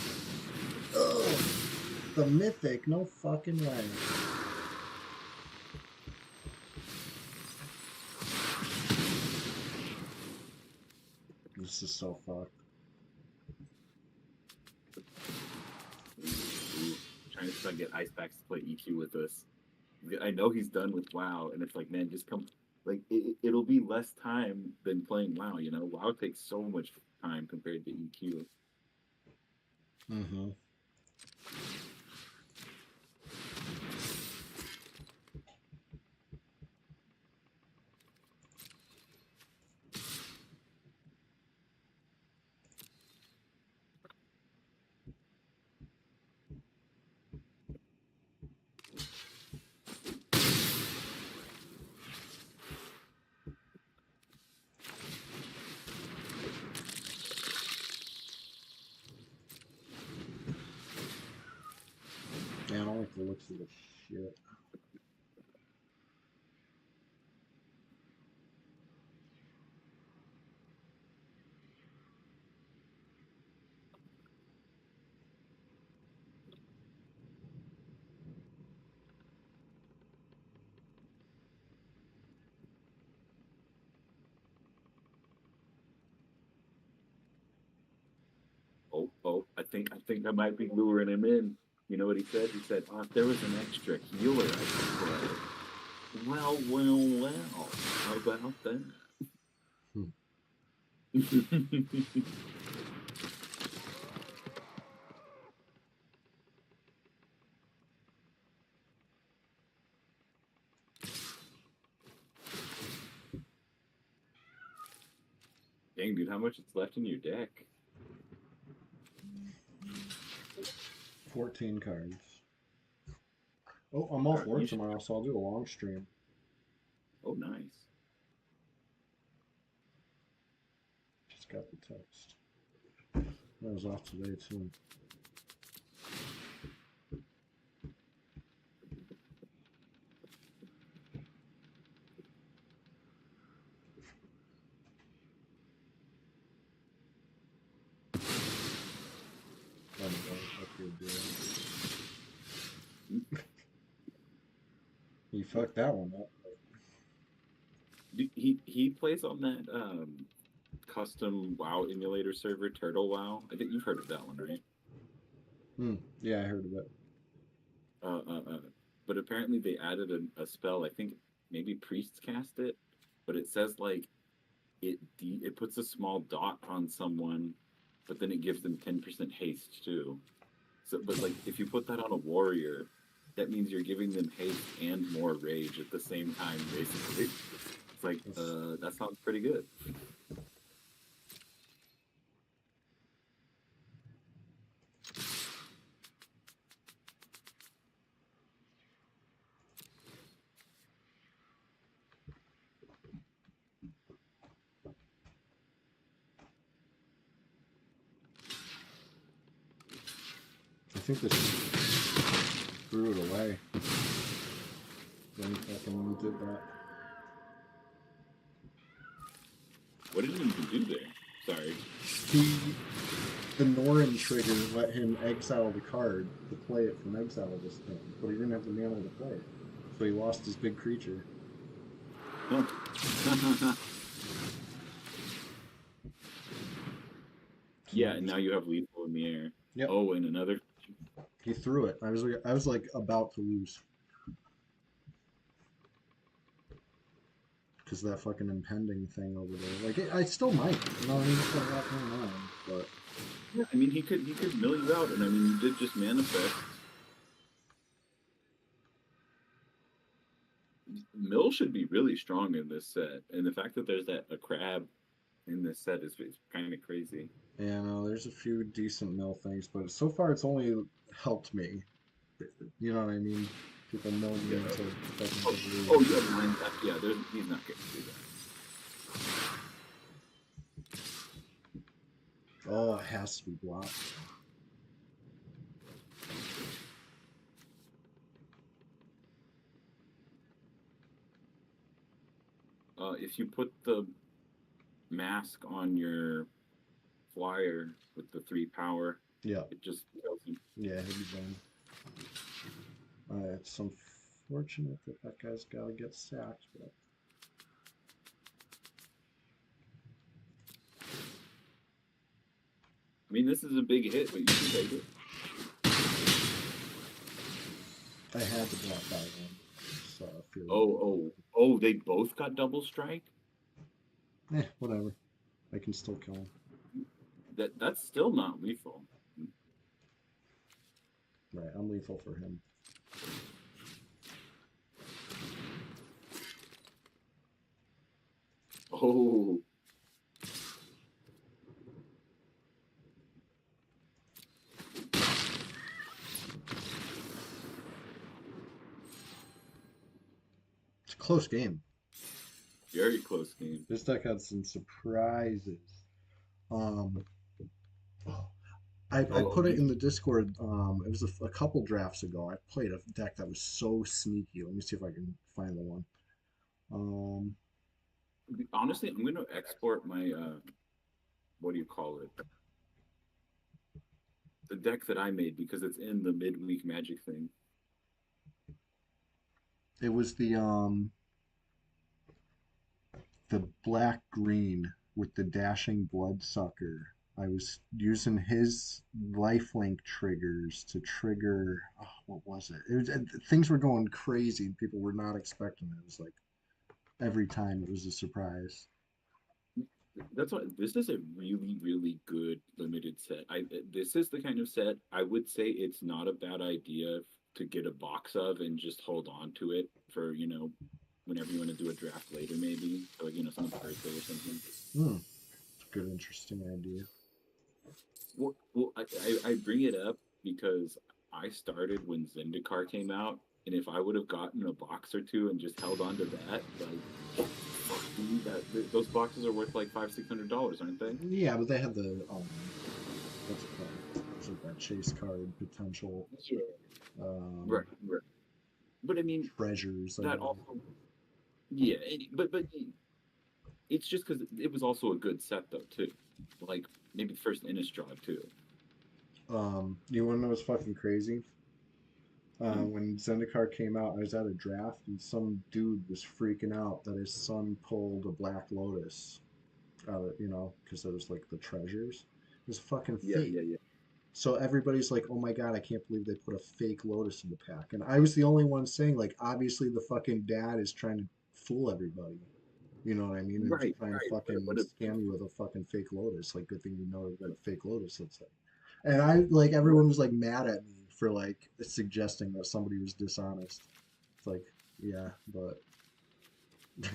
Oh, the mythic, no fucking way. This is so fucked. Trying to get Icebacks to play EQ with us. I know he's done with WoW, and it's like, man, just come. Like, it'll be less time than playing WoW. You know, WoW takes so much time compared to EQ. Mm-hmm. Yeah, I don't like the looks of this shit. oh, I think I might be luring him in. You know what he said? He said, "Oh, if there was an extra healer I could play." Well, well, well. How about that? Hmm. Dang, dude, how much is left in your deck? 14 cards. Oh, I'm off work You should. tomorrow, so I'll do a long stream. Oh, nice. Just got the text. I was off today too. I don't know what you're doing. You fucked that one up. He plays on that custom WoW emulator server, Turtle WoW. I think you've heard of that one, right? Hmm. Yeah, I heard of it. Uh, uh, uh, but apparently they added a spell. I think maybe priests cast it, but it says like it puts a small dot on someone, but then it gives them 10% haste too. So, but like if you put that on a warrior, that means you're giving them haste and more rage at the same time, basically. It's like That's, that sounds pretty good. I think this threw it away. Then fucking did that. What did he even do there? Sorry. He, the Norin trigger let him exile the card to play it from exile this turn, but he didn't have the mana to play it. So he lost his big creature. Huh. So Yeah, now and he's, now you have lethal in the air. yep, Oh, and another. he threw it. I was like about to lose because of that fucking impending thing over there. Like I still might, you know what I mean? It's got a lot going on, but Yeah, I mean he could mill you out, and I mean you did just manifest. Mill should be really strong in this set, and the fact that there's that a crab in this set is kind of crazy. yeah, no, there's a few decent mill things, but so far it's only helped me. You know what I mean? People mill me Yeah. into fucking Oh, oh, oblivion. you have mine. Yeah, he's not going to do that. Oh, it has to be blocked. If you put the mask on your flyer with the 3 power, Yeah, it just kills him. yeah, he'll be done. It's unfortunate that that guy's got to get sacked, but I mean, this is a big hit, but you can take it. I had to block that one. So I feel Oh, oh, oh! They both got double strike. whatever. I can still kill him. That's still not lethal. Right, I'm lethal for him. Oh, It's a close game. very close game. This deck had some surprises. Um, I Oh, put it in the Discord. It was a couple drafts ago. I played a deck that was so sneaky. Let me see if I can find the one. Um, honestly, I'm going to export my what do you call it? The deck that I made because it's in the midweek magic thing. it was the black green with the dashing bloodsucker. I was using his lifelink triggers to trigger. Oh, what was it? It was things were going crazy and people were not expecting it. It was like every time it was a surprise. That's why this is a really, really good limited set. This is the kind of set I would say it's not a bad idea to get a box of and just hold on to it for, whenever you want to do a draft later, maybe, or like, someone's birthday or something. Hmm, good, interesting idea. I bring it up because I started when Zendikar came out, and if I would have gotten a box or two and just held on to that, like, fuck, dude, those boxes are worth like $500-$600, aren't they? Yeah, but they had the what's it called? It's like that chase card potential Yeah. um, Right, right. But I mean, treasures. I that guess. also, yeah, but it's just because it was also a good set though too, like maybe the first Innistrad too. You want to know what's fucking crazy? Hmm. When Zendikar came out, I was at a draft and some dude was freaking out that his son pulled a Black Lotus out of, because it was like the treasures. It was fucking Yeah, fake. yeah, yeah. So everybody's like, "Oh my God, I can't believe they put a fake Lotus in the pack." And I was the only one saying, like, obviously the fucking dad is trying to fool everybody. You know what I mean? And Right, try and right. fucking What a scam you with a fucking fake Lotus. Like, good thing you know what a fake Lotus looks like. And I like right. everyone was like mad at me for like suggesting that somebody was dishonest. It's like, yeah, but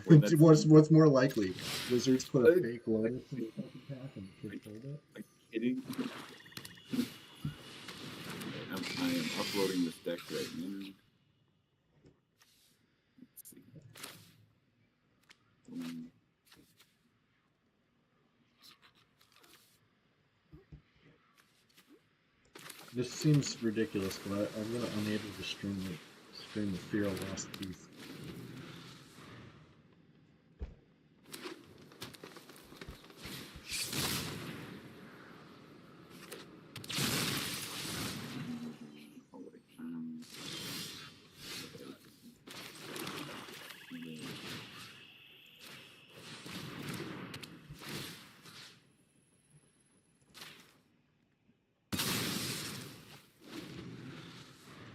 Wait, that's what's more likely? Wizards put a uh, fake Lotus in the fucking pack and the kid are, pulled it? are you kidding? Okay, I am uploading this deck right now. Let's see. Um, This seems ridiculous, but I'm gonna unable to stream the Fear of Lost Teeth. oh wait,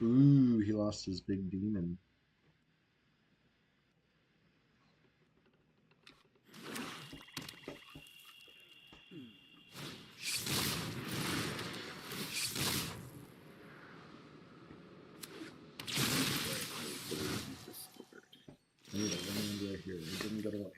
Ooh, he lost his big demon. right, I will put it in Discord. I need a land right here. He didn't get a land.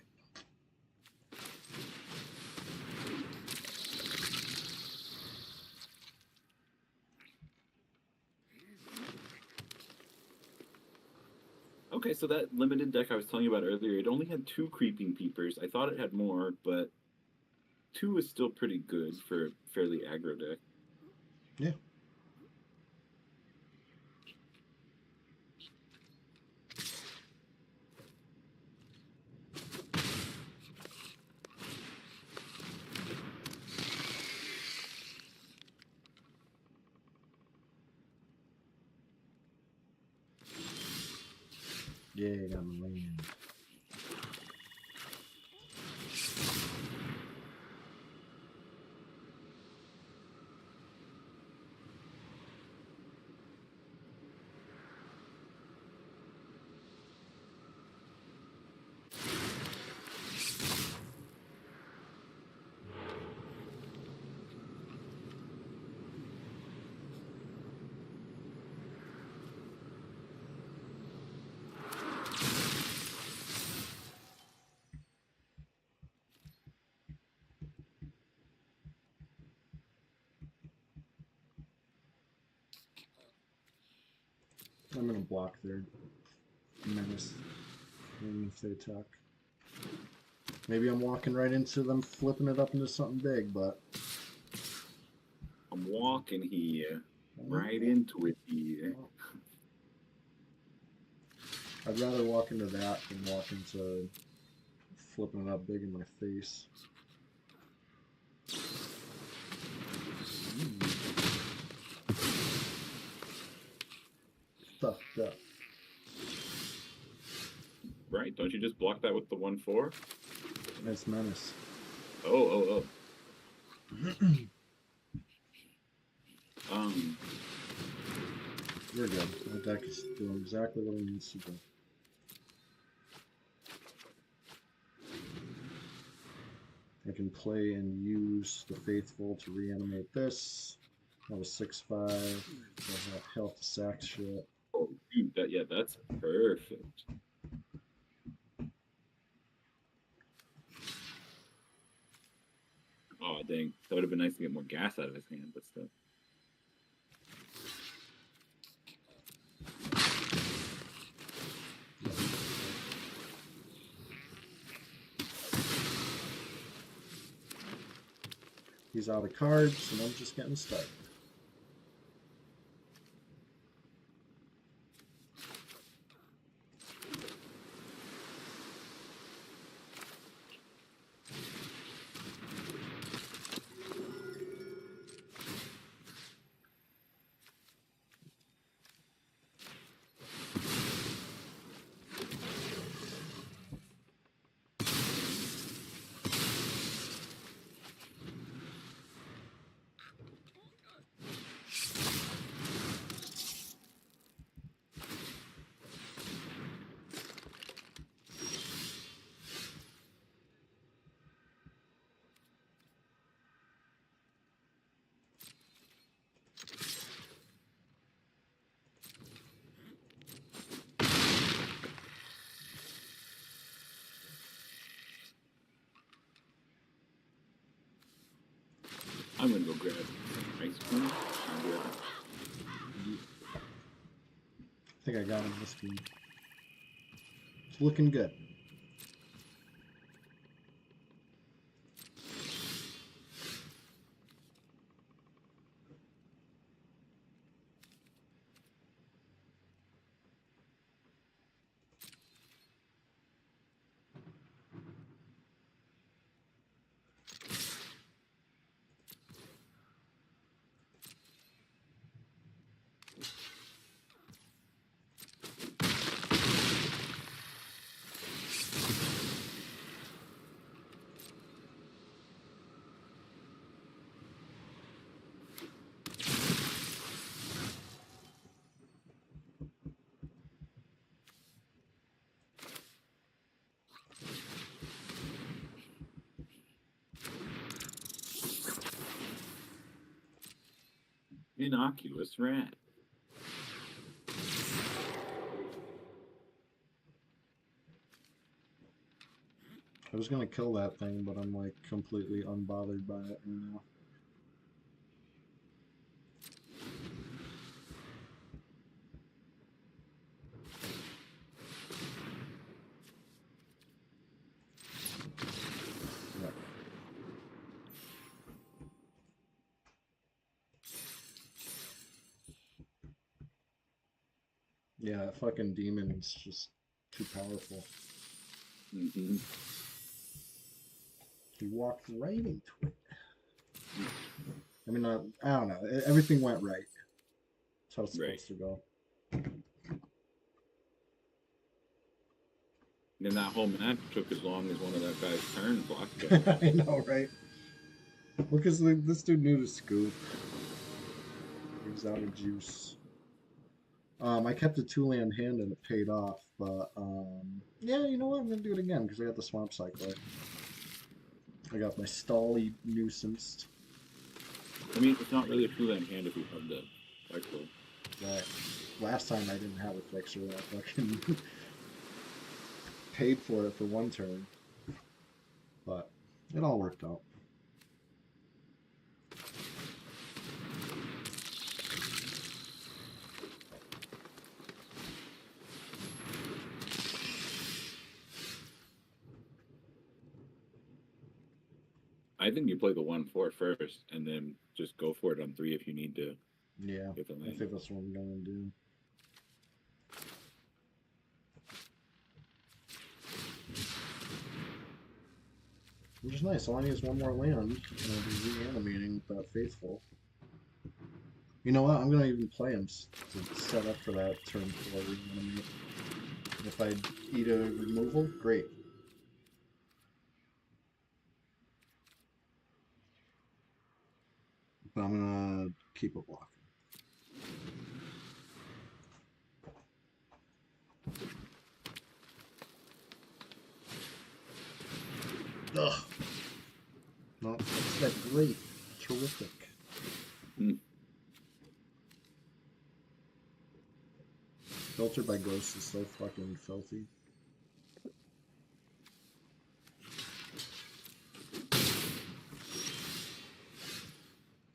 Okay, so that limited deck I was telling you about earlier, it only had two creeping peepers. I thought it had more, but two is still pretty good for a fairly aggro deck. Yeah. Yeah, I got my land. I'm gonna block their menace. Maybe if they attack. Maybe I'm walking right into them, flipping it up into something big, but I'm walking here, right well, into it here. I'd rather walk into that than walk into flipping it up big in my face. Mm, stuffed up. Right? Don't you just block that with the 1/4? Nice menace. Oh, oh, oh. Um, We're good. My deck is doing exactly what it needs to do. I can play and use the Faithful to reanimate this. That was 6/5. Doesn't help the sack shit. oh, dude, yeah, that's perfect. Oh, dang. That would have been nice to get more gas out of his hand, but still. He's out of cards, and I'm just getting started. I'm gonna go grab ice cream. I think I got him this game. It's looking good. Innocuous rat. I was gonna kill that thing, but I'm like completely unbothered by it right now. Yeah, that fucking demon's just too powerful. Mm-hmm. He walked right into it. I mean, I don't know. Everything went right. That's how it's Right. supposed to go. And then that whole match took as long as one of that guy's turns blocked. I know, right? Because this dude knew to scoop. He was out of juice. I kept a 2-land hand and it paid off, but yeah, you know what? I'm gonna do it again because I got the swamp cycler. I got my Stally nuisance. I mean, it's not really a two-land hand if you have the cycle. Right. Last time I didn't have a fixer. I fucking paid for it for one turn, but it all worked out. I think you play the 1/4 first, and then just go for it on 3 if you need to Yeah, get the I land. think that's what I'm gonna do. Which is nice. All I need is one more land, and I'll be reanimating with that Faithful. You know what? I'm gonna even play him to set up for that turn 4 reanimate. If I eat a removal, great. But I'm gonna keep it blocking. Ugh. No, that's that great. Terrific. Hmm. Filter by Ghost is so fucking filthy.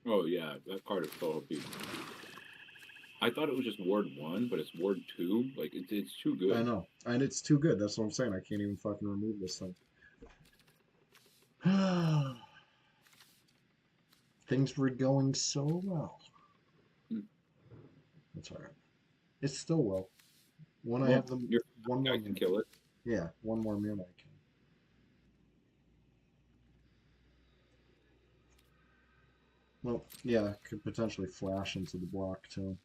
Oh yeah, that card is so OP. I thought it was just Ward 1, but it's Ward 2. Like, it's too I good. know. And it's too good. That's what I'm saying. I can't even fucking remove this thing. Things were going so well. Hmm. That's alright. It's still well. When I Well, have them your one more guy can mana. kill it. Yeah, one more mana I can. Well, yeah, could potentially flash into the block too.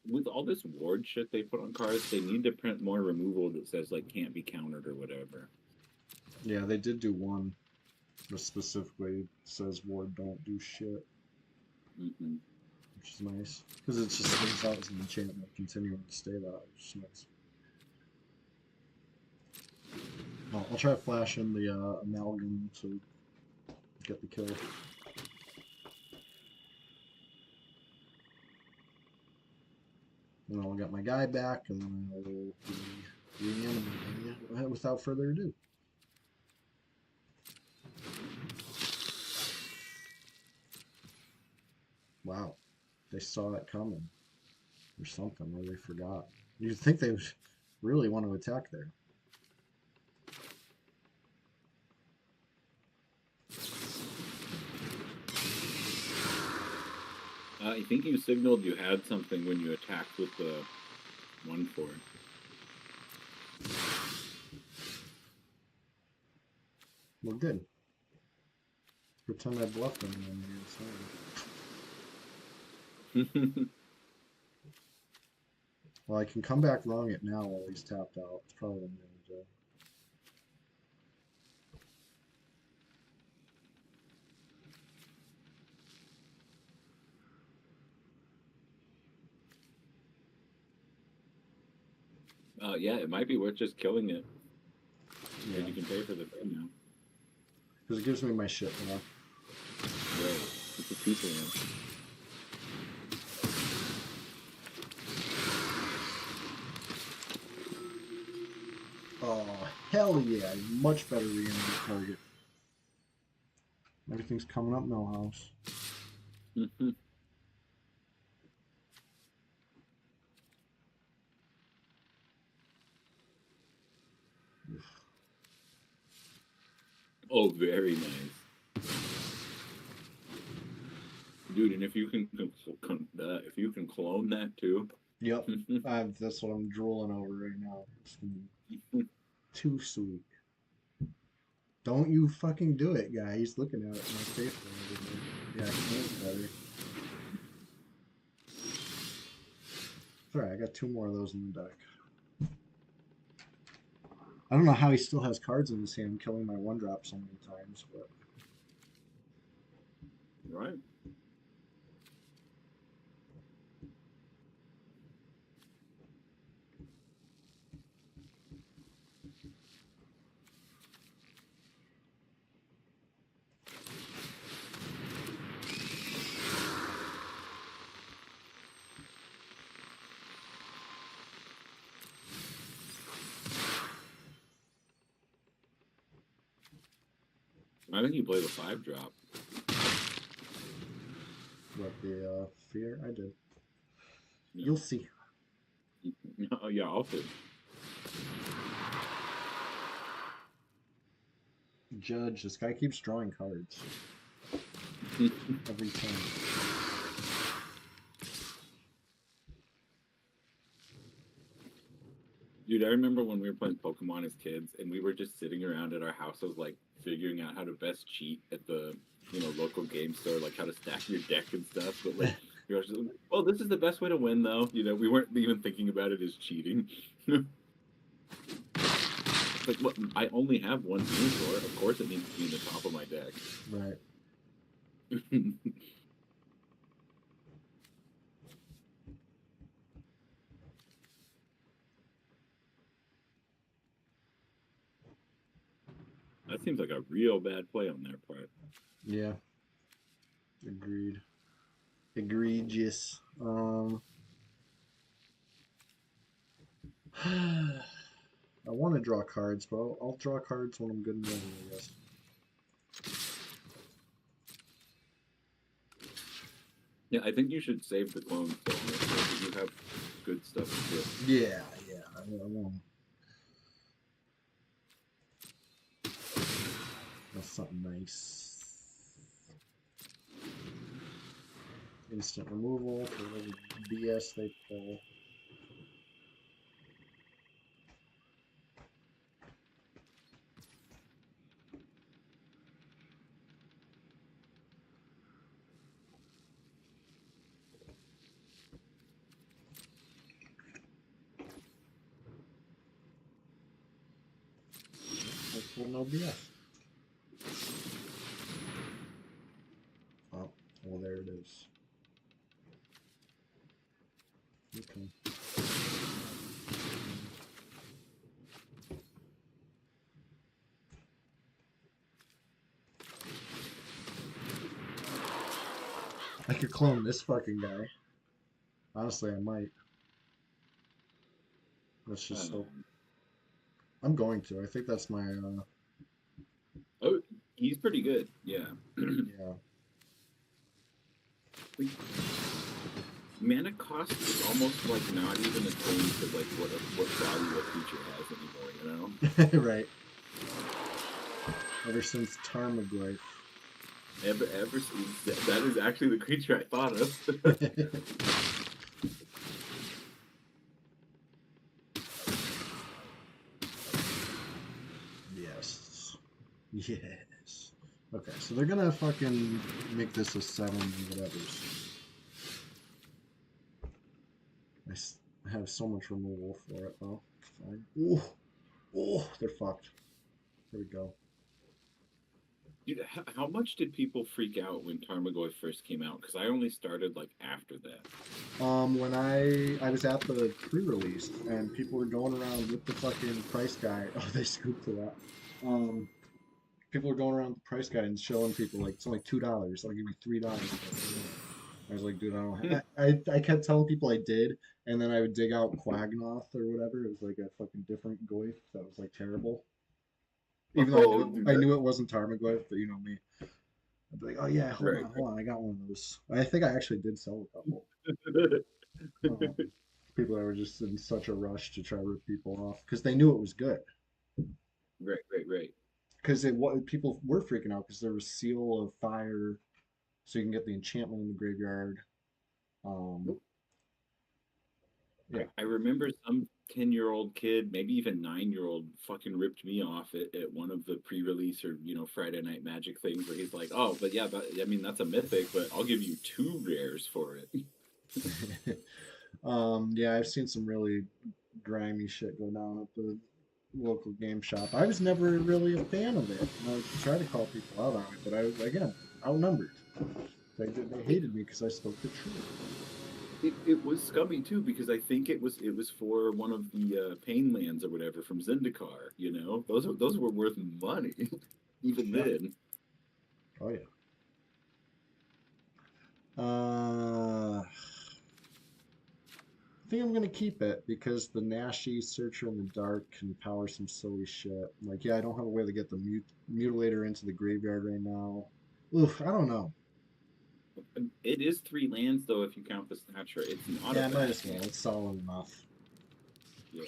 With all this Ward shit they put on cards, they need to print more removal that says, like, can't be countered or whatever. Yeah, they did do one that specifically says ward don't do shit, Mm-mm. which is nice. Because it just stays out as an enchantment, continuing to stay that, which is nice. Well, I'll try to flash in the amalgam to get the kill. And I'll get my guy back, and then I will be reanimating you without further ado. Wow, they saw it coming or something, or they forgot. You'd think they would really want to attack there. I think you signaled you had something when you attacked with the 1/4. Well, good. Pretend I bluffed them and well, I can come back wrong it now while he's tapped out. It's probably what I'm going to do. Yeah, it might be worth just killing it. Yeah, Then you can pay for the thing now. because it gives me my shit now. Right. It's a people now. Oh, hell yeah. Much better reanimate target. Everything's coming up, no house. Oh, very nice. Dude, and if you can if you can clone that too. Yep. That's what I'm drooling over right now. It's gonna be too sweet. Don't you fucking do it, guy. He's looking at it in my face. Yeah, I can't better. Alright, I got two more of those in the deck. I don't know how he still has cards in his hand, killing my one drop so many times, but Right. I think you play the 5-drop. what the fear I did. Yeah. You'll see. Oh, yeah, also. Judge, this guy keeps drawing cards every time. Dude, I remember when we were playing Pokemon as kids, and we were just sitting around at our houses, like figuring out how to best cheat at the local game store, like how to stack your deck and stuff. But like, we were just, well, this is the best way to win, though. We weren't even thinking about it as cheating. Like, what? I only have one Venusaur. Of course, it needs to be in the top of my deck. Right. That seems like a real bad play on their part. Yeah, agreed. Egregious. I want to draw cards, but I'll draw cards when I'm good and ready, I guess. Yeah, I think you should save the clones so that you have good stuff to do. Yeah, yeah. I won't. That's something nice. Instant removal for whatever BS they pull. They pull no BS. Oh, well, there it is. Okay. I could clone this fucking guy. Honestly, I might. That's just so. Um, I'm going to. I think that's my. oh, he's pretty good. Yeah. Yeah. Like, mana cost is almost like not even a thing to like what value a creature has anymore. You know. Right. Ever since Tarmogoyf. Ever since that is actually the creature I thought of. Yes. Yes. Okay, so they're gonna fucking make this a 7 whatevers. I have so much removal for it though. Fine. Ooh. Oh, they're fucked. There we go. Dude, how much did people freak out when Tarmogoyf first came out? Because I only started like after that. When I was at the pre-release and people were going around with the fucking price guide. Oh, they scooped to that. People were going around with the price guide and showing people like it's only $2. I'll give you $3. I was like, dude, I don't. I kept telling people I did, and then I would dig out Quagnoth or whatever. It was like a fucking different Goyf that was like terrible. Even though Oh, dude, I that, knew it wasn't Tarmogoyf, but you know me. I'd be like, oh yeah, right. hold on, I got one of those. I think I actually did sell a couple. Um, People that were just in such a rush to try to rip people off because they knew it was good. Right. Because what people were freaking out because there was Seal of Fire, so you can get the enchantment in the graveyard. Um, yeah, I remember some 10-year-old kid, maybe even 9-year-old, fucking ripped me off at one of the pre-release or Friday Night Magic things where he's like, "Oh, but yeah, I mean that's a mythic, but I'll give you 2 rares for it." yeah, I've seen some really grimy shit go down at the local game shop. I was never really a fan of it. And I tried to call people out on it, but I was again outnumbered. They It, hated me because I spoke the truth. it was scummy too because I think it was for one of the pain lands or whatever from Zendikar. Those were worth money even Yeah. then. Oh yeah. I think I'm gonna keep it because the Nashi Searcher in the Dark can power some silly shit. Like, yeah, I don't have a way to get the Mutilator into the graveyard right now. Oof, I don't know. It is 3 lands though if you count the Snatcher. It's not a Yeah, I might bad as well. hand. It's solid enough. Yeah.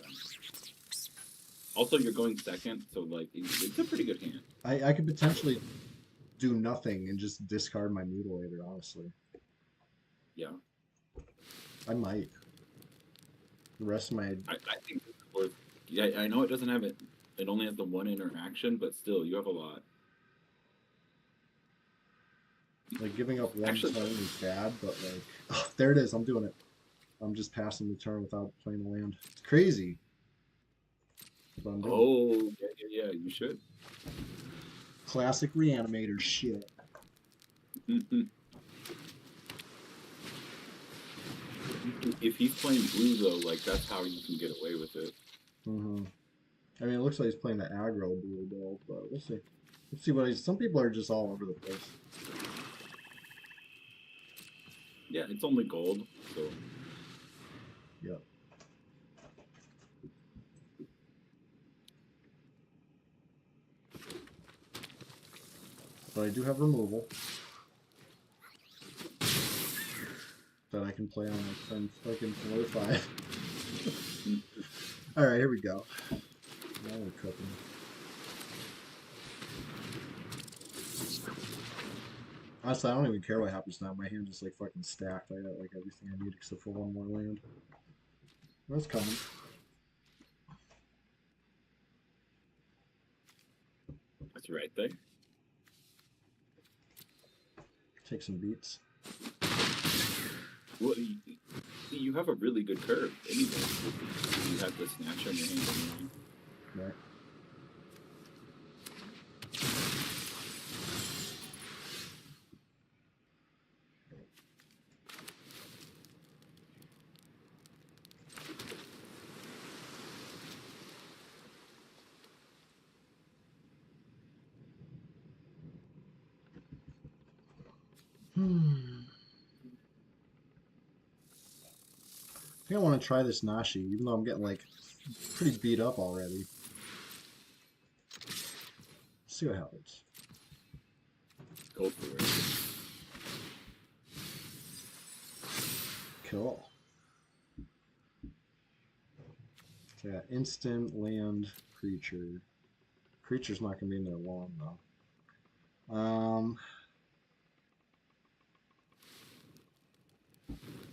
Also, you're going second, so like it's a pretty good hand. I could potentially do nothing and just discard my Mutilator, honestly. Yeah, I might. The rest of my I think this is worth. Yeah, I know it doesn't have it. It only has the one interaction, but still, you have a lot. like giving up one Actually, turn is bad, but like oh, there it is. I'm doing it. I'm just passing the turn without playing a land. It's crazy, but I'm doing it. oh yeah, you should. Classic reanimator shit. If he's playing blue though, like that's how you can get away with it. I mean, it looks like he's playing the aggro blue build, but we'll see. Let's see what some people are just all over the place. Yeah, it's only gold, so Yep. But I do have removal that I can play on like 10 fucking 4 or 5. All right, here we go. Now we're cooking. Honestly, I don't even care what happens now. My hand is like fucking stacked. I got like everything I need except for one more land. That's coming. that's right there. Take some beats. Well, you have a really good curve anyway. You have the snatch on your hand anyway. Right. I think I want to try this Nashi, even though I'm getting like pretty beat up already. Let's see what happens. Go for it. Cool. So yeah, instant land creature. Creature's not gonna be in there long though.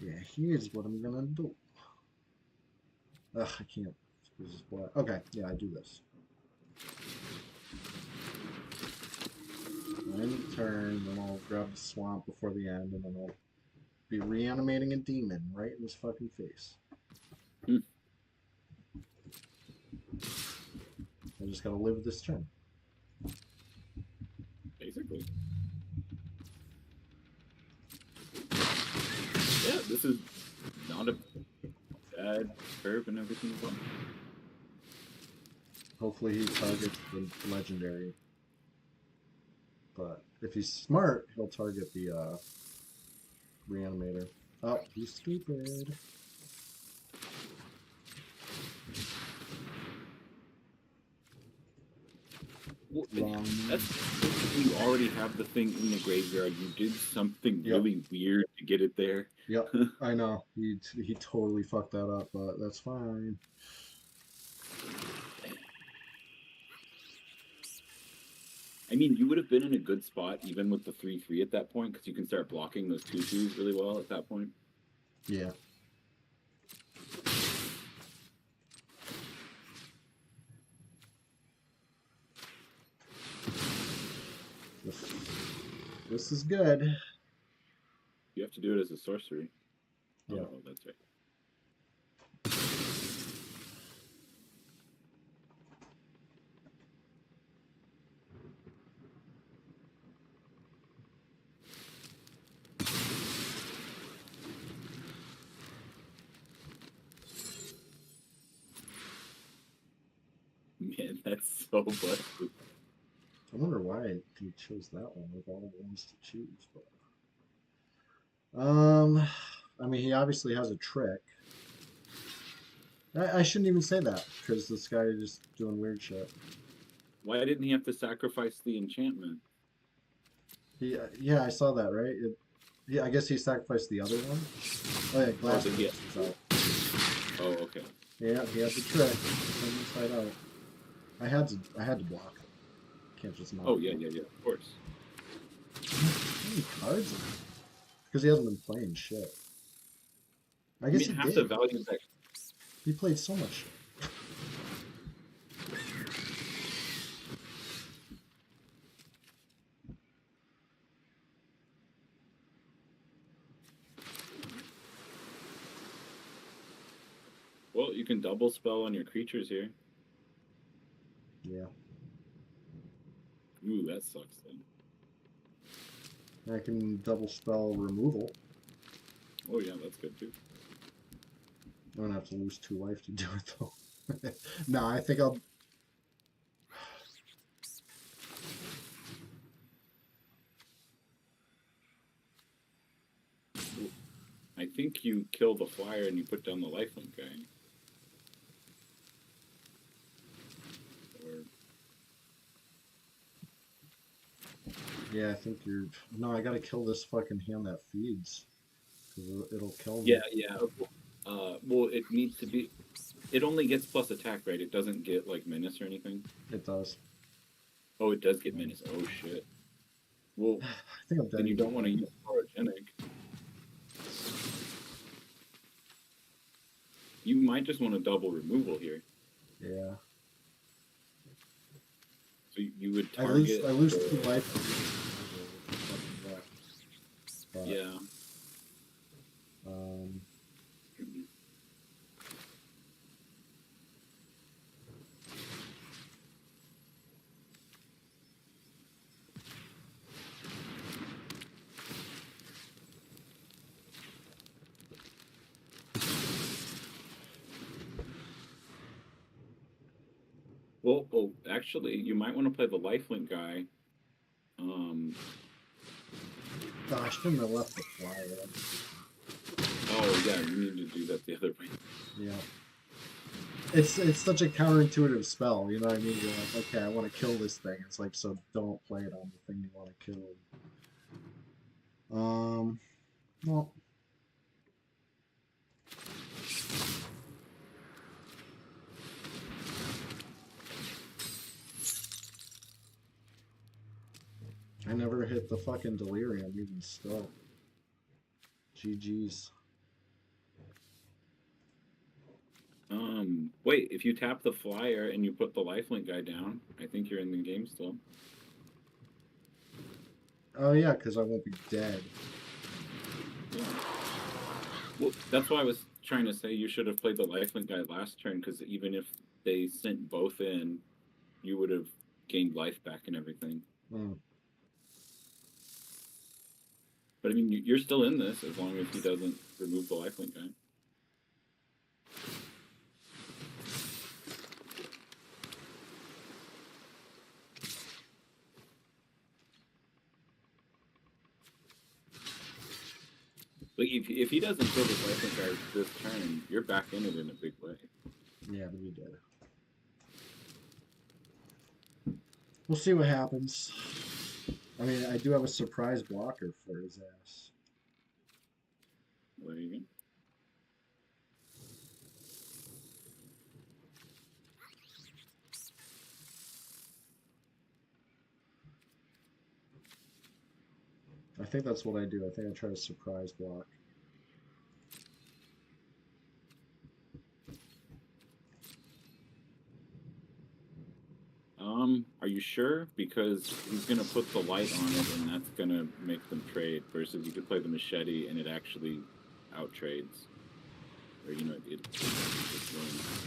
Yeah, here's what I'm gonna do. Ugh, I can't. This is what. Okay, yeah, I do this. End turn, then I'll grab the swamp before the end, and then I'll be reanimating a demon right in his fucking face. Hmm. I just gotta live this turn. Basically. Yeah, this is not a bad curve and everything as well. Hopefully he targets the legendary. But if he's smart, he'll target the reanimator. Oh, he's stupid. Well, Wrong. that's you already have the thing in the graveyard. You did something Yep. really weird to get it there. Yep. I know. He totally fucked that up, but that's fine. I mean, you would have been in a good spot even with the 3/3 at that point because you can start blocking those 2/2s really well at that point. Yeah. This is good. You have to do it as a sorcery. Yeah. Oh, that's right. Man, that's so busted. I wonder why he chose that one with all the ones to choose. But I mean, he obviously has a trick. I shouldn't even say that because this guy is just doing weird shit. Why didn't he have to sacrifice the enchantment? Yeah, I saw that, right? Yeah, I guess he sacrificed the other one. Oh yeah, glass did he? is out. Oh, okay. Yeah, he had the trick. Turn inside out. I had to block him. Can't just not. Oh, yeah, yeah, yeah, of course. How many cards? Because he hasn't been playing shit. I I guess mean, he half did. the value that. He played so much shit. Well, you can double spell on your creatures here. Yeah. Ooh, that sucks then. I can double spell removal. Oh, yeah, that's good too. I'm gonna have to lose 2 life to do it though. No, I think I'll. if you kill the flyer and you put down the lifelink guy? Or Yeah, I think you're. No, I gotta kill this fucking hand that feeds. Because it'll kill me. yeah, yeah. Well, it needs to be. It only gets plus attack, right? It doesn't get like menace or anything. It does. Oh, it does get menace. Oh shit. Well, I think I'm then dead you don't again. want to use orogenic. You might just want a double removal here. Yeah. So you would I lose target. I lose 2 life. But, Yeah. um, Well, oh, actually, you might want to play the lifelink guy. oh, I shouldn't have left the flyer. Oh yeah, you need to do that the other way. Yeah. It's such a counterintuitive spell, you know what I mean? You're like, okay, I want to kill this thing. It's like, so don't play it on the thing you want to kill. Well, I never hit the fucking delirium even still. GG's. Wait, if you tap the flyer and you put the lifelink guy down, I think you're in the game still. Oh yeah, because I won't be dead. Yeah. Well, that's why I was trying to say you should have played the lifelink guy last turn, because even if they sent both in, you would have gained life back and everything. Mm. But I mean, you're still in this as long as he doesn't remove the lifelink guy. Like if he doesn't kill this lifelink guy this turn, you're back in it in a big way. Yeah, but we did. We'll see what happens. I mean, I do have a surprise blocker for his ass. There you go. I think that's what I do. I think I try to surprise block. Are you sure? Because he's gonna put the light on it, and that's gonna make them trade. Versus you could play the machete, and it actually out trades, or you know, it wins.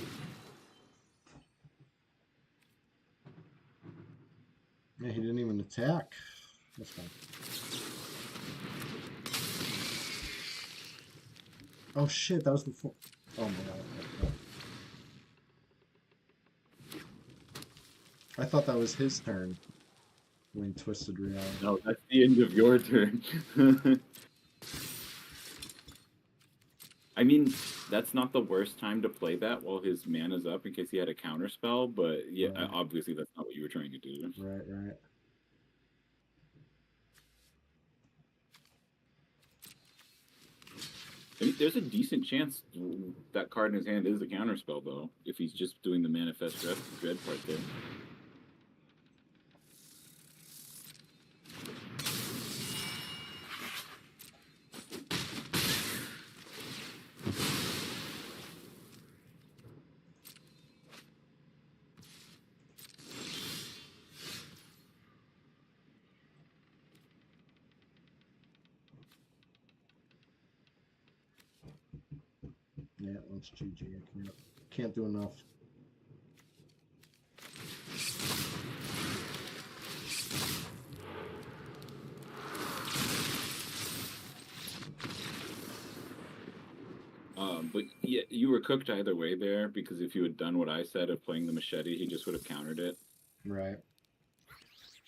Yeah, he didn't even attack. That's fine. Oh shit, that was before. Oh my god. I thought that was his turn when he twisted reality. No, that's the end of your turn. I mean, that's not the worst time to play that while his mana's up in case he had a counter spell, but yeah, Right. obviously that's not what you were trying to do. Right, right. I mean, there's a decent chance that card in his hand is a counter spell, though, if he's just doing the manifest dread part there. Yeah, that's GG. I can't do enough. But yeah, you were cooked either way there, because if you had done what I said of playing the machete, he just would have countered it. Right.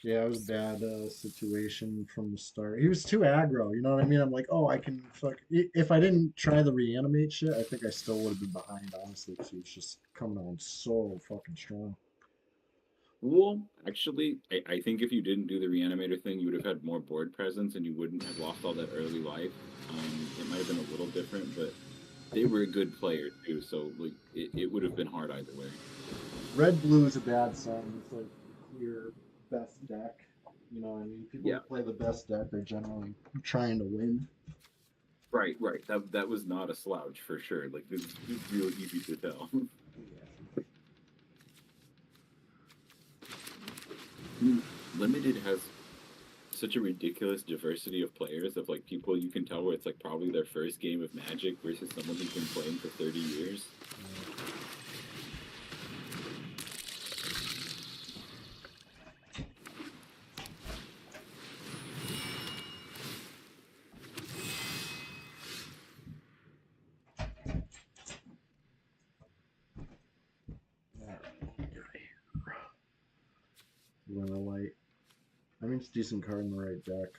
Yeah, it was a bad situation from the start. He was too aggro, you know what I mean? I'm like, oh, I can fuck. If I didn't try the reanimate shit, I think I still would have been behind, honestly, because he was just coming on so fucking strong. Well, actually, I think if you didn't do the reanimator thing, you would have had more board presence and you wouldn't have lost all that early life. It might have been a little different, but they were a good player too, so like it would have been hard either way. Red blue is a bad sign. It's like the clear best deck. You know what I mean? People who Yeah, play the best deck are generally trying to win. right, right. That was not a slouch for sure. Like this is real easy to tell. Yeah. Limited has such a ridiculous diversity of players of like people you can tell where it's like probably their first game of Magic versus someone who's been playing for 30 years. Luna light. I mean, it's a decent card in the right deck.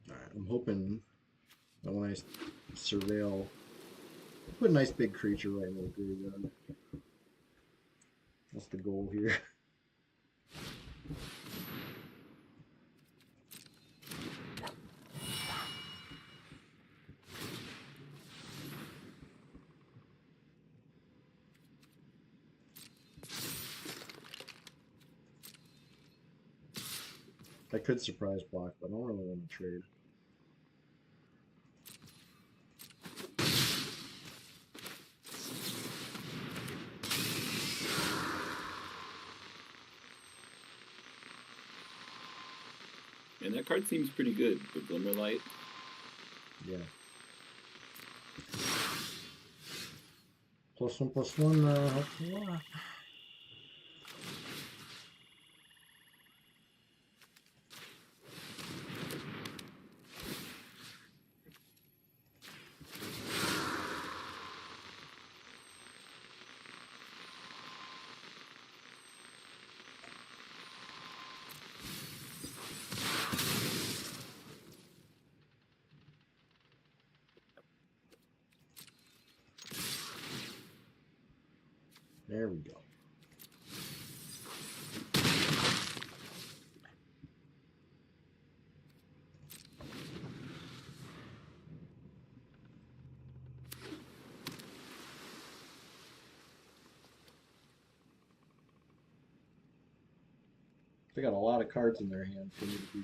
Alright, I'm hoping that when I surveil, put a nice big creature right in the graveyard. That's the goal here. I could surprise block, but I don't really want to trade. And that card seems pretty good, the Glimmerlight. Yeah. Plus one, helps a lot. There we go. They got a lot of cards in their hand for me to be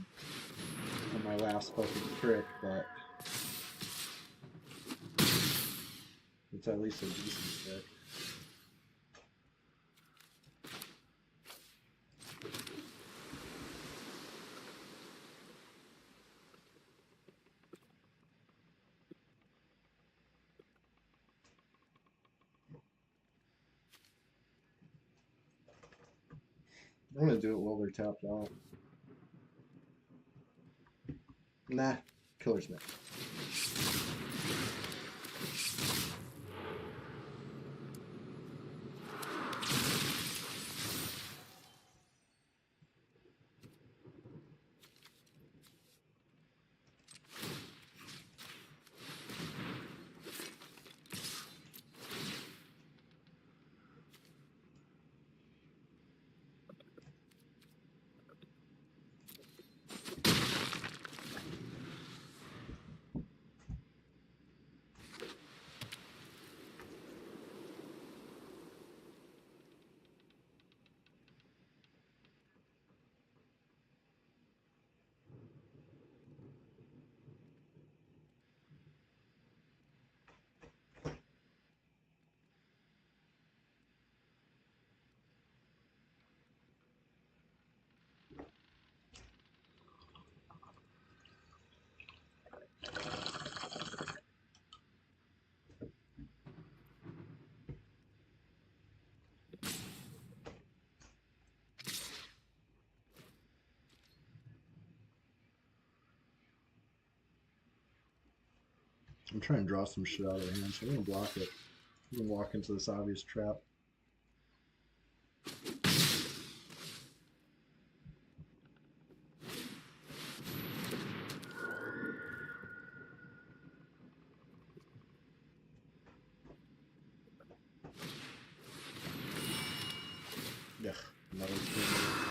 on my last fucking trick, but it's at least a decent trick. I'm gonna do it while they're tapped out. Nah, Killer's Myth. I'm trying to draw some shit out of their hand, so I'm gonna block it. I'm gonna walk into this obvious trap. Yeah, another thing.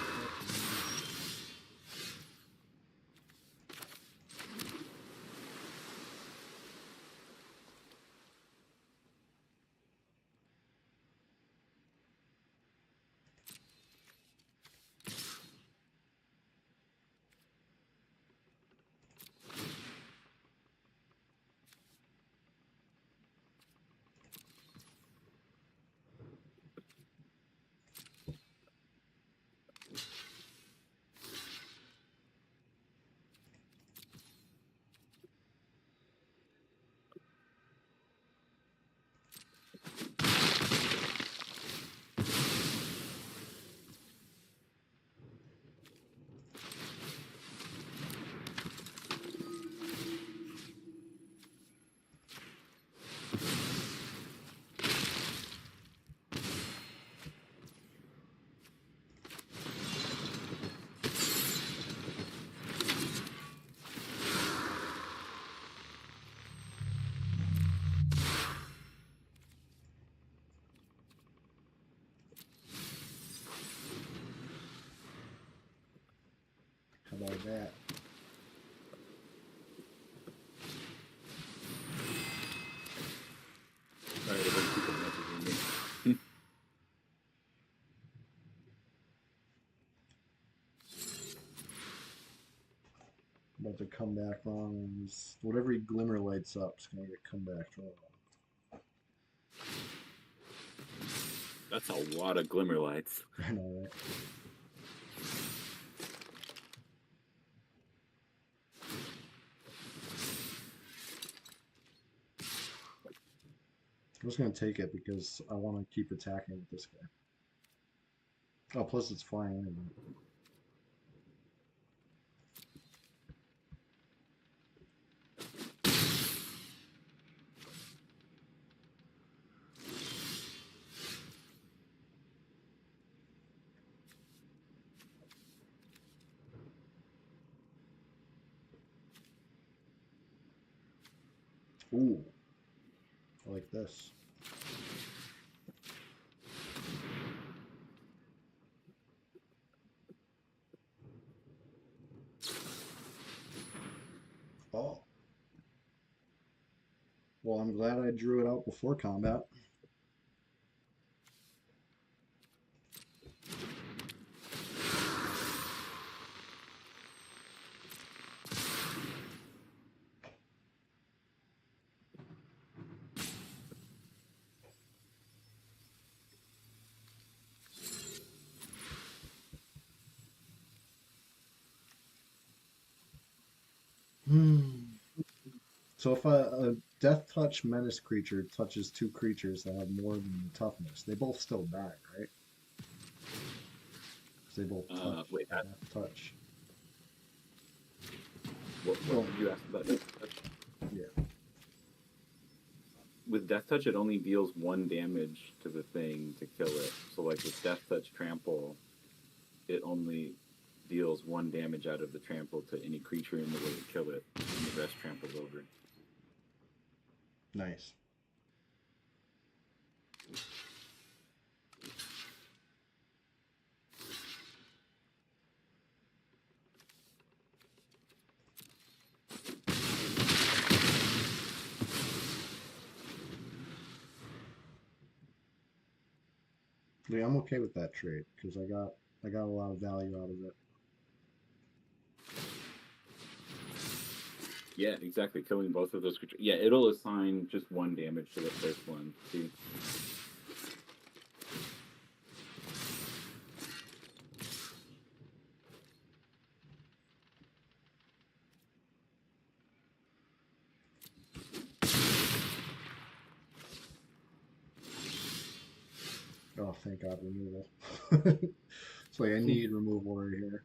How about that? Sorry, there's people messaging me. About to come back wrong. Whatever he glimmer lights up is gonna get come back wrong. That's a lot of glimmer lights. I know, right? I'm just gonna take it because I want to keep attacking with this guy. Oh, plus it's flying anyway. Ooh, I like this. Oh, well, I'm glad I drew it out before combat. Hmm. So if a death touch menace creature touches two creatures that have more than toughness, they both still die, right? Because they both touch. Wait, Death touch. what Well, did you ask about Death Touch? yeah. With Death Touch, it only deals 1 damage to the thing to kill it. So, like with Death Touch Trample, it only deals 1 damage out of the trample to any creature in the way to kill it, and the rest tramples over. Nice. Yeah, I'm okay with that trade because I got a lot of value out of it. Yeah, exactly. Killing both of those creatures. Yeah, it'll assign just 1 damage to the first one. See? Oh, thank God, removal. It's like I need removal right here.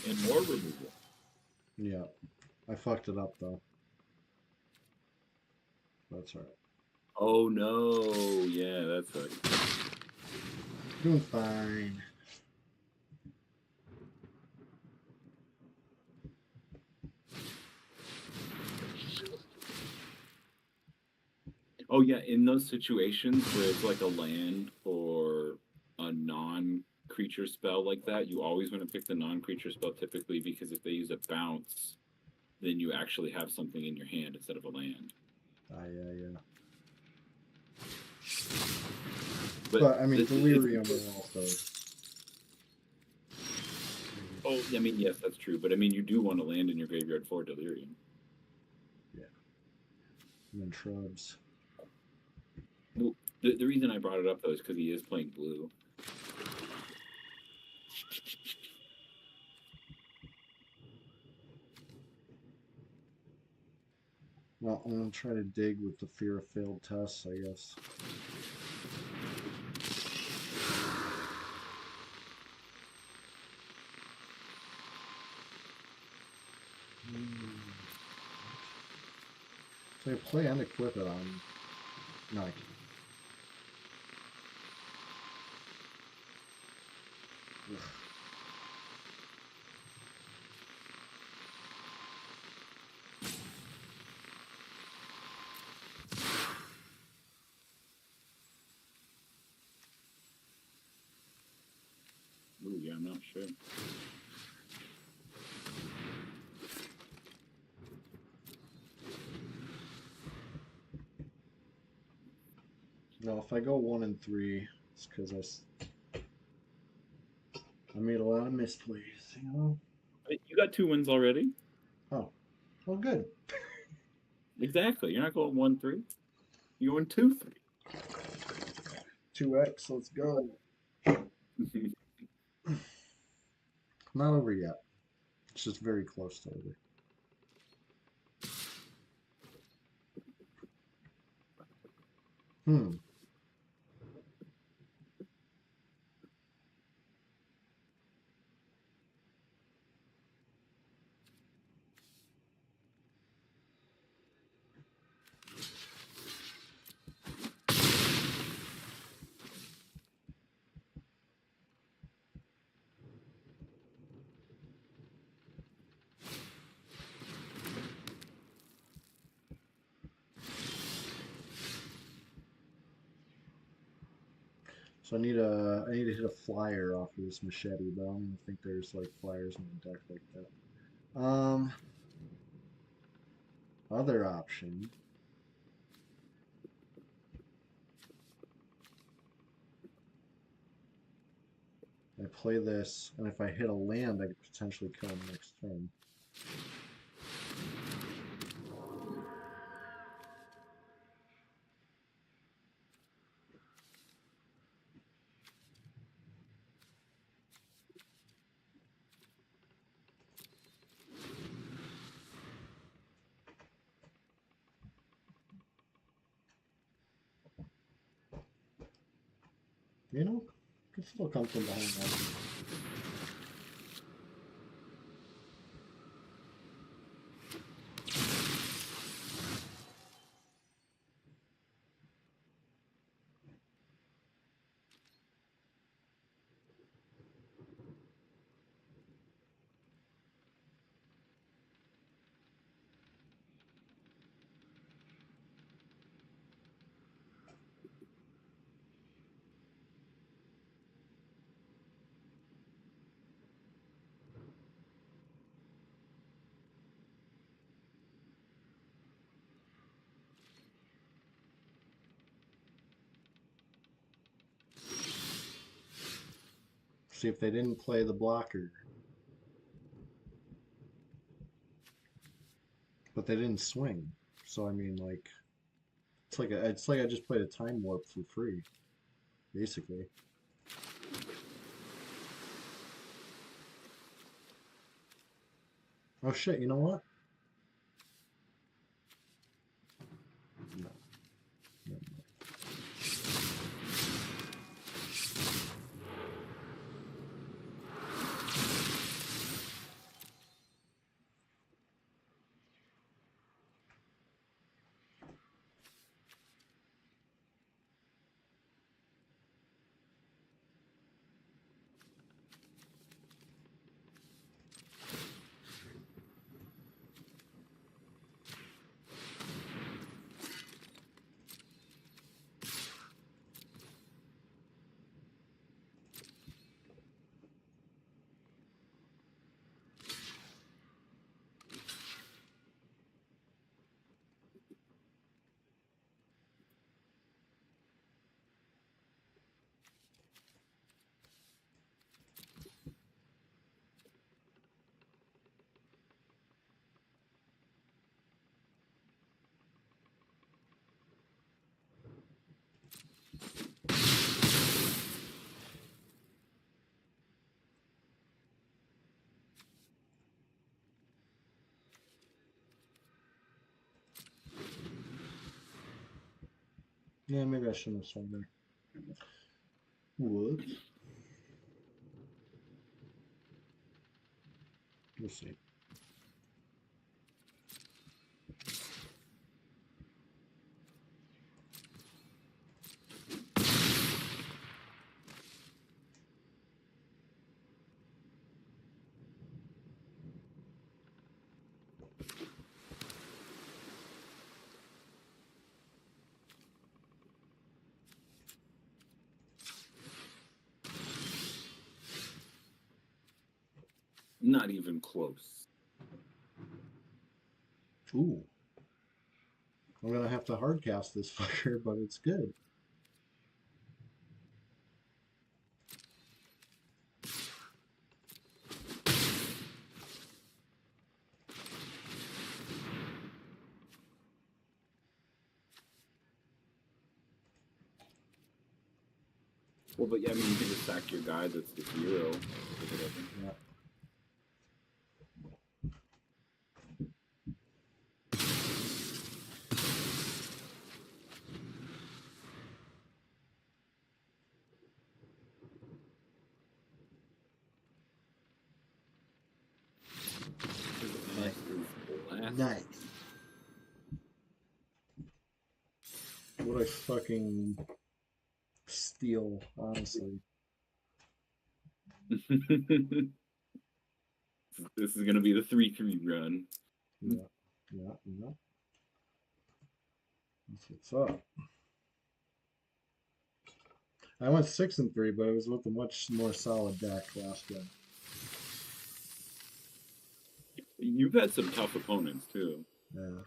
and more removal. Yeah, I fucked it up though. That's all right. Oh no, yeah, that's right. Doing fine. Oh yeah, in those situations where it's like a land or a non-creature spell like that, you always want to pick the non-creature spell typically because if they use a bounce, then you actually have something in your hand instead of a land. Yeah. But But I mean, it's delirium will also. oh, I mean, yes, that's true. But I mean, you do want to land in your graveyard for delirium. Yeah, and then shrubs. Well, the reason I brought it up though is because he is playing blue. Well, I'm gonna try to dig with the fear of failed tests, I guess. So I play and equip it on. No, I can't. Ugh. Ooh, yeah, I'm not sure. No, if I go 1 and 3, it's because I made a lot of misplays, you know? But you got 2 wins already. Oh, well, good. Exactly. You're not going 1-3. You're going 2-3. 2x, let's go. Not over yet. It's just very close to over. Hmm. So I need to hit a flyer off of this machete, but I don't even think there's like flyers in the deck like that. Other option. I play this, and if I hit a land, I could potentially kill him next turn. You know, could still come from behind that. See if they didn't play the blocker, but they didn't swing. So I mean, like, it's like I just played a time warp for free, basically. Oh shit! You know what? No, no, no. Yeah, maybe I shouldn't have swung there. Whoops. We'll see. Not even close. Ooh. I'm gonna have to hard cast this fucker, but it's good. Well, but yeah, I mean, you can just sack your guy that's the hero or whatever. Yeah. Nice is last. Nice. What a fucking steal, honestly. This is gonna be the 3-3 run. Yeah, yeah, yeah. That's what's up. I went 6-3, but it was with a much more solid deck last game. You've had some tough opponents too. Yeah.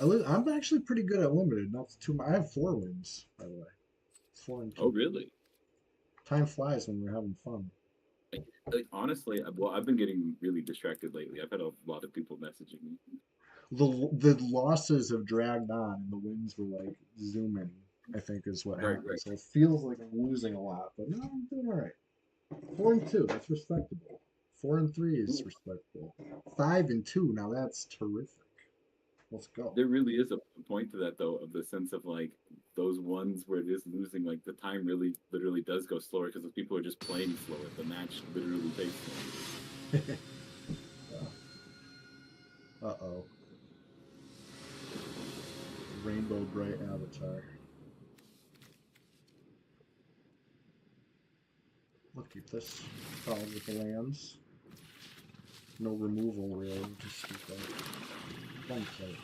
I'm actually pretty good at limited. Not too much. I have 4 wins, by the way. 4 and 2. Oh, really? Time flies when we're having fun. Like honestly, well, I've been getting really distracted lately. I've had a lot of people messaging me. The losses have dragged on, and the wins were like zooming. I think is what Right, happened. right. So it feels like I'm losing a lot, but no, I'm doing all right. 4-2, that's respectable. 4-3 is respectable. 5-2, now that's terrific. Let's go. There really is a point to that though, of the sense of like those ones where it is losing, like the time really literally does go slower because those people are just playing slower. The match literally takes longer. Uh-oh. Rainbow Bright Avatar. Look at this. Followed with the lands. No removal really, just one play.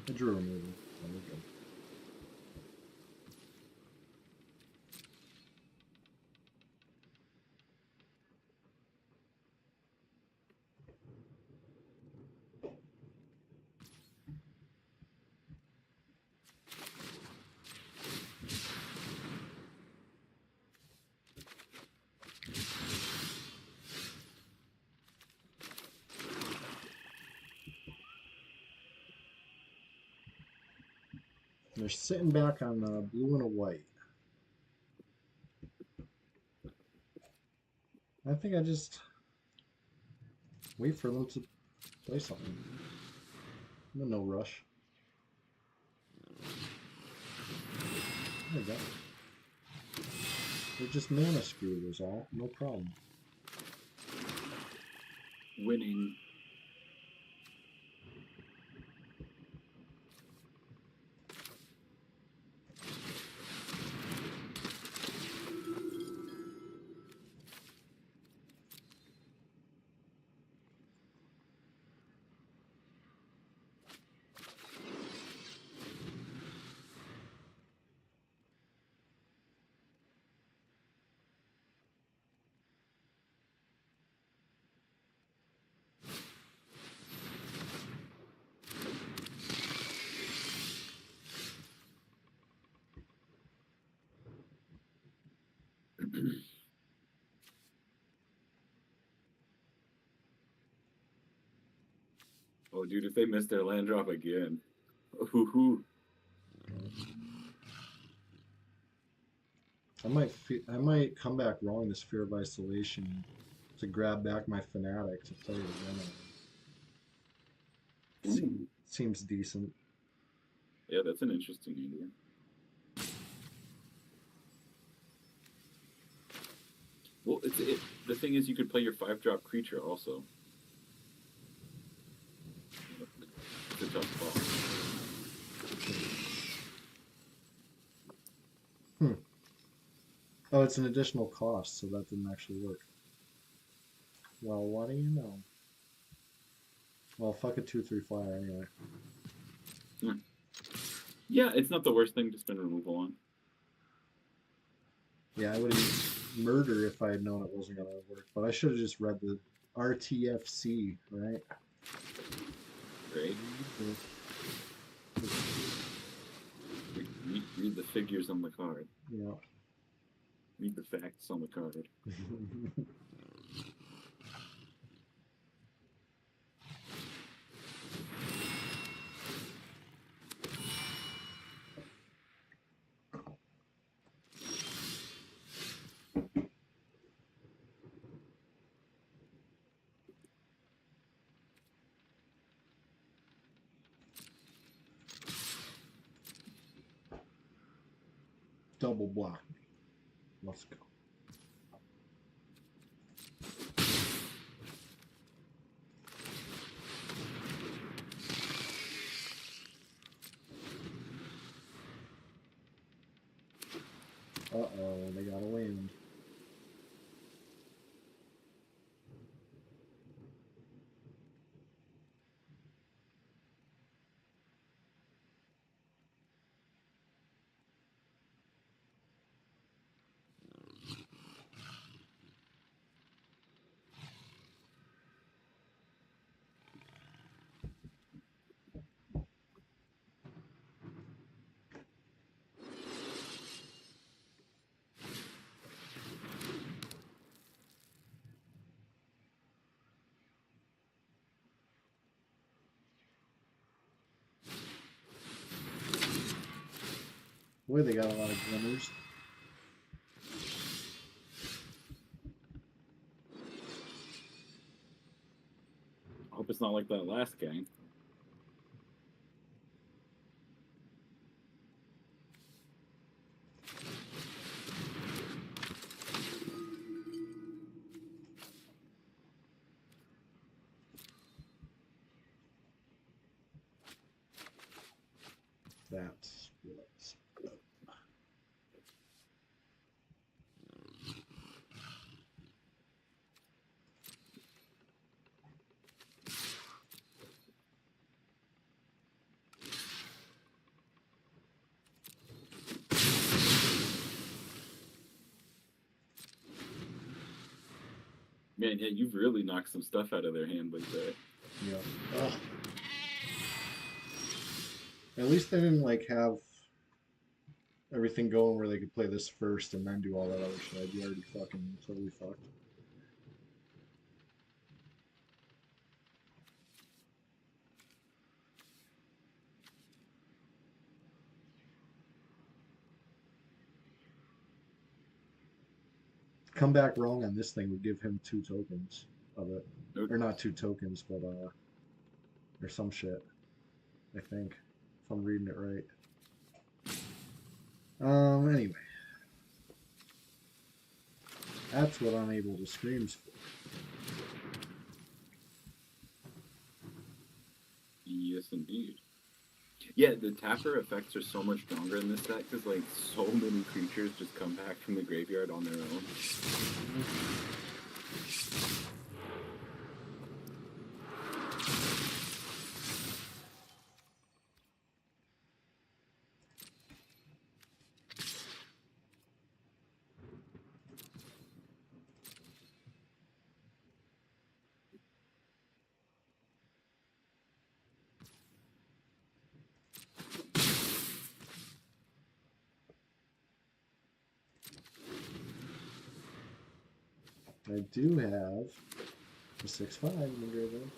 I drew removal. There we go. They're sitting back on a blue and a white. I think I just wait for them to play something. I'm in no rush. There you go. They're just mana screwed is all. No problem. Winning. Oh, dude, if they miss their land drop again. Ooh. I might come back wrong this Fear of Isolation to grab back my Fanatic to play it again. Ooh. Seems decent. Yeah, that's an interesting idea. Well, the thing is, you could play your 5-drop creature also. It's a tough call. Hmm. Oh, it's an additional cost, so that didn't actually work. Well, what do you know? Well, fuck a 2/3 flyer anyway. Hmm. Yeah, it's not the worst thing to spend removal on. Yeah, I would have used murder if I had known it wasn't gonna work, but I should have just read the RTFC, right? Right? Read the figures on the card. Yeah. Read the facts on the card. Double block me. Let's go. Uh-oh, they got a land. Boy, they got a lot of glimmers. I hope it's not like that last gang. That's what's up. Man, yeah, you've really knocked some stuff out of their hand with that. Yeah. Ugh. At least they didn't like have everything going where they could play this first and then do all that other shit. I'd be already fucking totally fucked. Come back wrong on this thing would give him 2 tokens of it. Okay. Or not 2 tokens, but or some shit. I think. If I'm reading it right. Anyway. That's what Unable to Scream's for. Yes, indeed. Yeah, the tapper effects are so much stronger in this set because like so many creatures just come back from the graveyard on their own. I do have a 6/5 in the graveyard.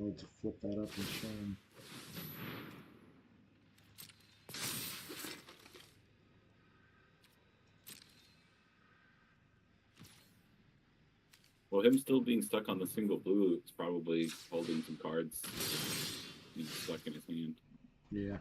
Can't wait to flip that up and show him. Well, him still being stuck on the single blue, it's probably holding some cards being stuck in his hand. Yeah.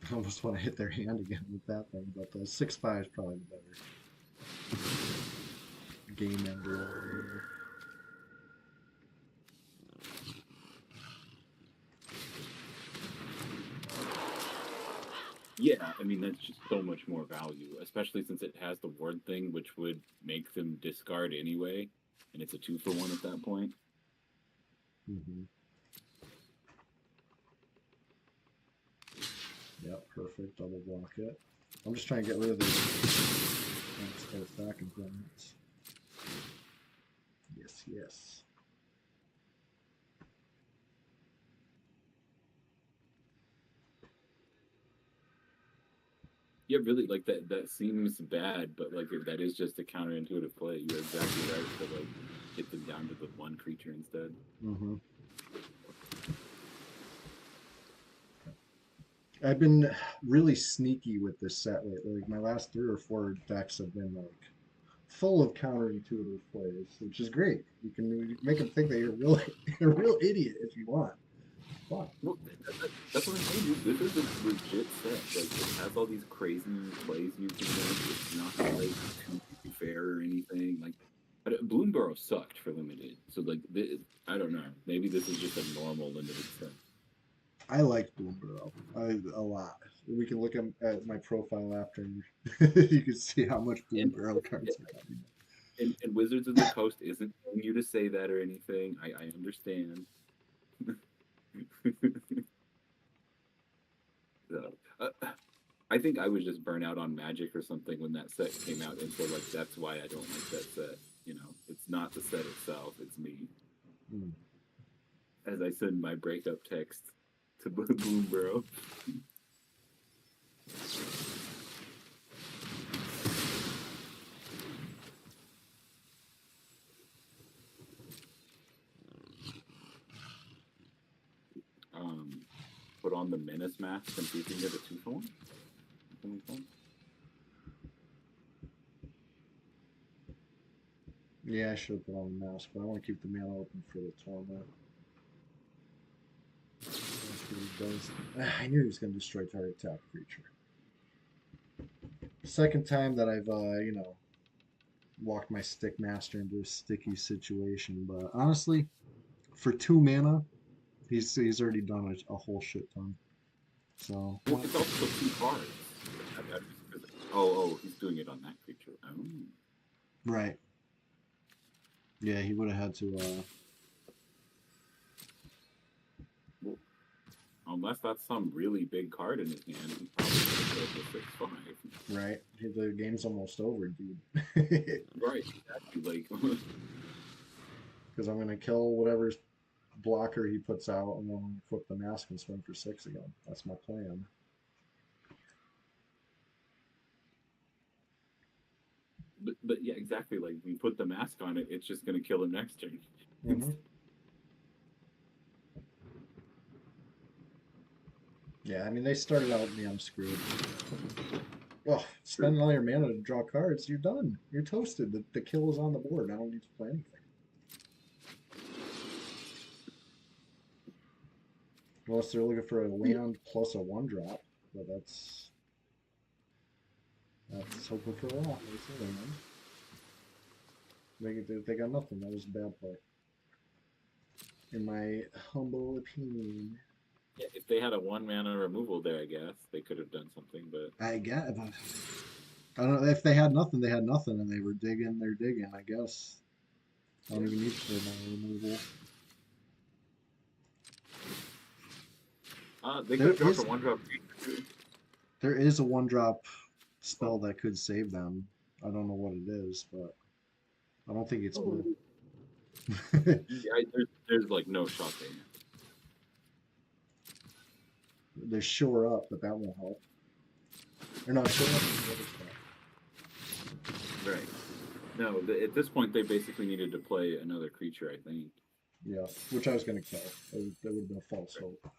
I almost want to hit their hand again with that thing, but the 6/5 is probably the better game ender over here. Yeah, I mean that's just so much more value, especially since it has the ward thing, which would make them discard anyway, and it's a 2-for-1 at that point. Mm-hmm. Yep, perfect. Double block it. I'm just trying to get rid of these back components. Yes, yes. Yeah, really, like that seems bad, but like that is just a counterintuitive play. You're exactly right to like get them down to the one creature instead. Mm-hmm. I've been really sneaky with this set lately. Like my last 3 or 4 decks have been like full of counterintuitive plays, which is great. You can make them think that you're really you're a real idiot if you want. Fun. Well, that's what I'm saying. Dude. This is a legit set. Like it has all these crazy plays you can make. It's not like too fair or anything. Like, but Bloomburrow sucked for limited. So like, I don't know. Maybe this is just a normal limited set. I like Bloomburrow a lot. We can look at my profile after, and you can see how much And, Bloomburrow cards are coming. and Wizards of the Coast isn't telling you to say that or anything. I understand. So, I think I was just burnt out on Magic or something when that set came out, and so like that's why I don't like that set. You know, it's not the set itself; it's me. Hmm. As I send my breakup text to Bloomburrow. Put on the Menace mask and see if you can get a 2-for-1. Yeah, I should have put on the mask, but I want to keep the mana open for the torment. I knew he was going to destroy target tap creature. Second time that I've, walked my stick master into a sticky situation. But honestly, for 2 mana, he's already done a whole shit ton. So well, it's also 2 cards. Oh, he's doing it on that creature. Oh. right, yeah, he would have had to. Well, unless that's some really big card in his hand, he probably could go for 6/5. Right, the game's almost over, dude. Right, exactly. Like, Because I'm gonna kill whatever blocker he puts out, and then flip the mask and swing for 6 again. That's my plan. but yeah, exactly. Like, we put the mask on it, it's just gonna kill him next turn. Mm-hmm. Yeah, I mean they started out with me. I'm screwed. Well, spending all your mana to draw cards, you're done. You're toasted. The kill is on the board. I don't need to play anything. Unless they're looking for a land plus a 1-drop, but that's hoping for a lot. They got nothing. That was a bad play, in my humble opinion. Yeah, if they had a 1-mana removal there, I guess they could have done something. But I guess. I don't know if they had nothing. They had nothing, and they were digging. They're digging. I guess. I don't even need to play my removal. they could drop a 1-drop. There is a 1-drop spell that could save them. I don't know what it is, but I don't think it's Oh, blue. yeah, there's like no shot there. There's shore up, but that won't help. Or no, shore up is the other Right. No, at this point they basically needed to play another creature, I think. Yeah, which I was going to kill. That would have been a false hope.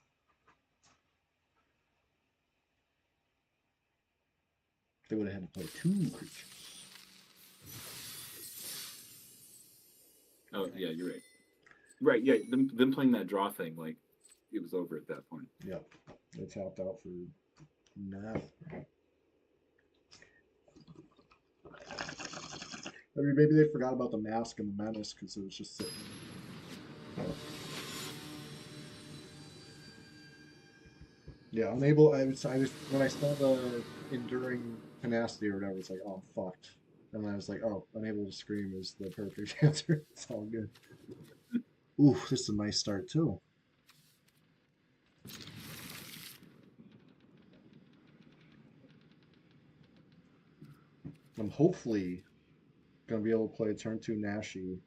They would have had to play two creatures. Oh yeah, you're right. Right, yeah, them playing that draw thing, like it was over at that point. Yep, they tapped out for nothing. I mean, maybe they forgot about the mask and the menace because it was just sitting. Yeah, unable. I was when I saw the enduring tenacity or whatever. It's like, oh, I'm fucked. And then I was like, oh, unable to scream is the perfect answer. It's all good. Ooh, this is a nice start too. I'm hopefully gonna be able to play a turn two Nashi.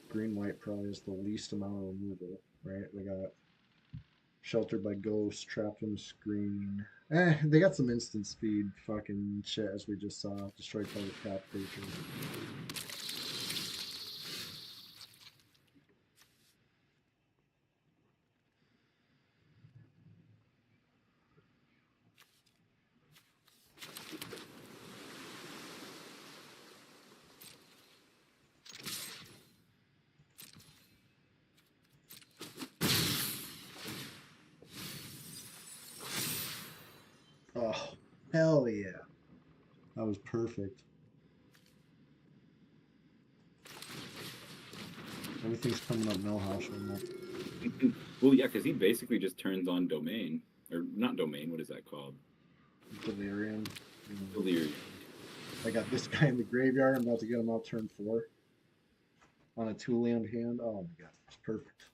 Green white probably is the least amount of removal, right? They got sheltered by ghosts, trapped in the screen. They got some instant speed fucking shit as we just saw. Destroy target tap creature. Oh, hell yeah. That was perfect. Everything's coming up no house right now. Well, yeah, because he basically just turns on domain, or not domain. What is that called? Delirium. Delirium. I got this guy in the graveyard. I'm about to get him out turn 4 on a 2-land hand. Oh my god, it's perfect.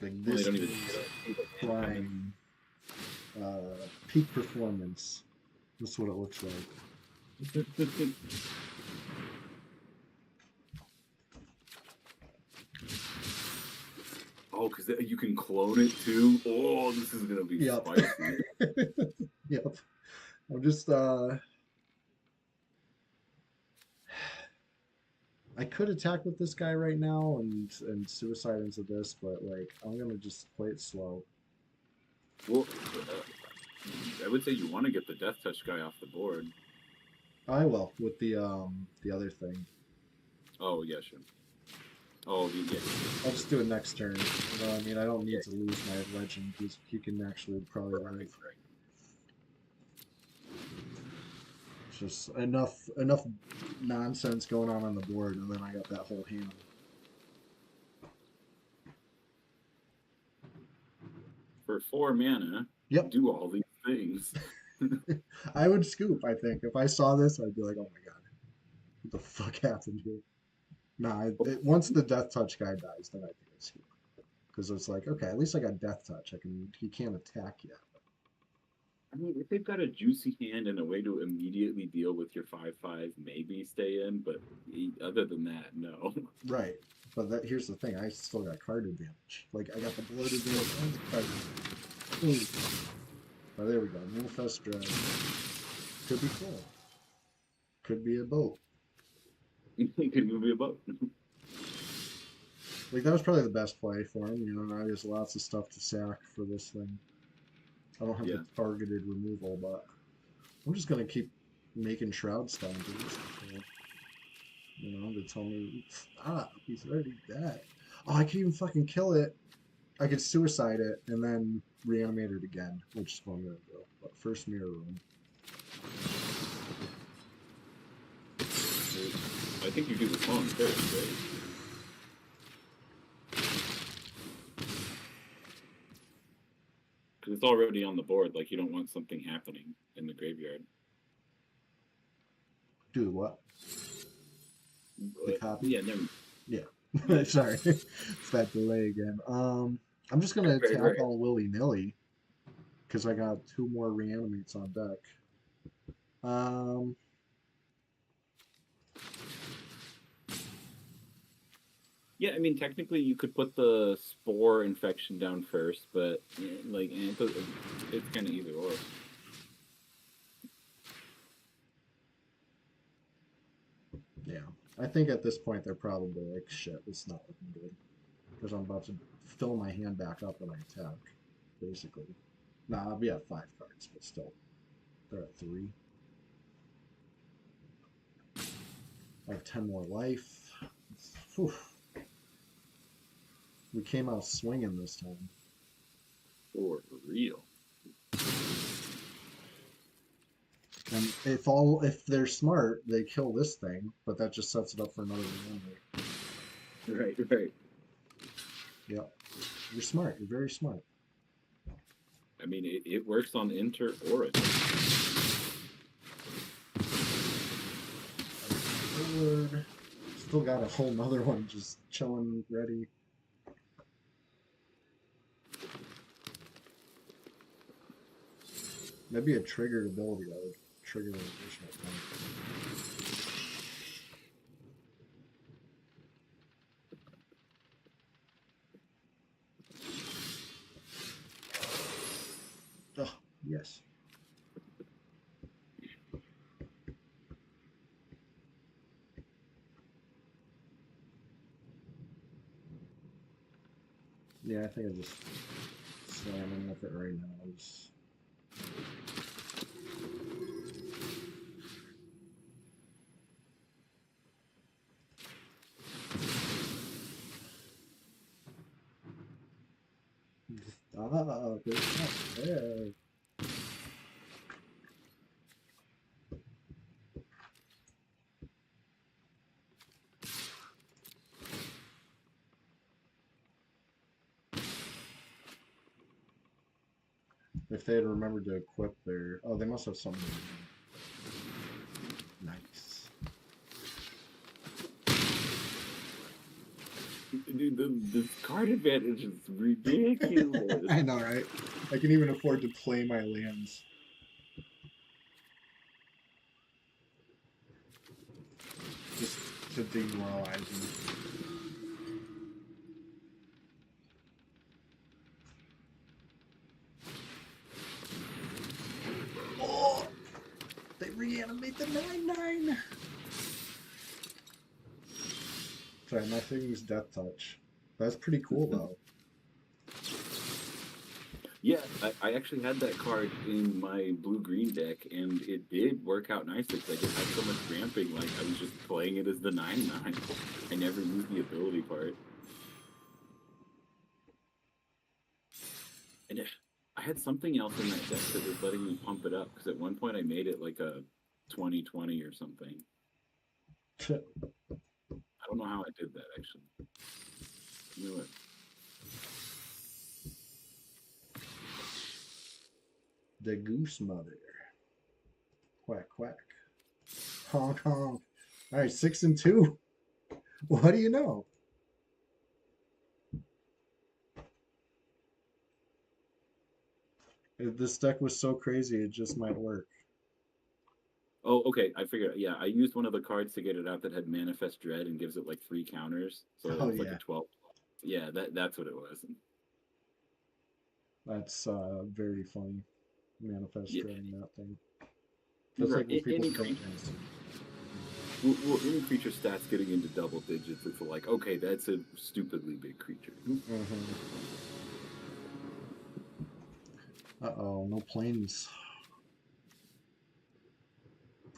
Like Well, they this don't even is get a coming. prime peak performance. That's what it looks like. Oh, because you can clone it too. Oh, this is gonna be Yep. spicy. Yep. I'm just I could attack with this guy right now and suicide into this, but like I'm gonna just play it slow. Well, I would say you want to get the death touch guy off the board. I will with the other thing. Oh yeah, sure. Oh yeah. I'll just do it next turn. You know, I mean, I don't need to lose my legend. He can actually probably live. It's just enough nonsense going on the board, and then I got that whole hand. For 4 mana, Yep. do all these things. I would scoop, I think. If I saw this, I'd be like, oh my god, what the fuck happened here? Nah, once the death touch guy dies, then I think I scoop. Because it's like, okay, at least I got death touch. He can't attack yet. I mean, if they've got a juicy hand and a way to immediately deal with your 5/5, maybe stay in. But other than that, no. Right. But here's the thing, I still got card advantage. Like, I got the board advantage and the card advantage. Oh, there we go. Manifest Drive. Could be cool. Could be a boat. It could move you about. Like, that was probably the best play for him. You know, now he has lots of stuff to sack for this thing. I don't have Yeah. the targeted removal, but I'm just going to keep making Shroud Stones. You know, to tell me, stop, he's already dead. Oh, I can even fucking kill it. I could suicide it and then reanimate it again, which is what I'm going to do. But first mirror room. I think you do the song first, right? Because it's already on the board. Like you don't want something happening in the graveyard. Do what? The copy? Yeah, never. Yeah. Sorry. It's that delay again. I'm just gonna Right, attack right. all willy-nilly because I got two more reanimates on deck. Um, Yeah, I mean, technically you could put the spore infection down first, but like, it's kind of either or. yeah. I think at this point they're probably like, shit, it's not looking good. Because I'm about to fill my hand back up when I attack, basically. Nah, I'll be at 5 cards, but still. They're at 3. I have 10 more life. Whew. We came out swinging this time. For real. And if they're smart, they kill this thing, but that just sets it up for another reanimator. Right, right. Yep. You're smart. You're very smart. I mean, it works on enter or attack. Forward. Still got a whole nother one just chilling ready. Maybe a triggered ability that would trigger an additional thing. Oh, yes. Yeah, I think I'm just slamming with it right now. Good stuff there. If they had remembered to equip their... Oh, they must have something. Nice. Dude, the card advantage is ridiculous. I know, right? I can even afford to play my lands. Just to demoralize me. Oh! They reanimate the 9/9! Sorry, my thing's Death Touch. That's pretty cool, though. Yeah, I actually had that card in my blue-green deck, and it did work out nicely because I just had so much ramping. Like, I was just playing it as the 9/9. I never used the ability part. And I had something else in that deck that was letting me pump it up because at one point I made it like a 20/20 or something. I don't know how I did that actually. You know what? The Goose Mother. Quack, quack. Honk, honk. All right, 6-2. What do you know? If this deck was so crazy, it just might work. Oh, okay. I figured. Yeah, I used one of the cards to get it out that had Manifest Dread and gives it like 3 counters, so Oh, it's like yeah. a 12. Yeah, that's what it was. That's very funny. Manifest Yeah, dreading that thing. That's right. like what people Any don't creature, answer. any creature stats getting into double digits, it's like okay, that's a stupidly big creature. Uh-oh, no planes.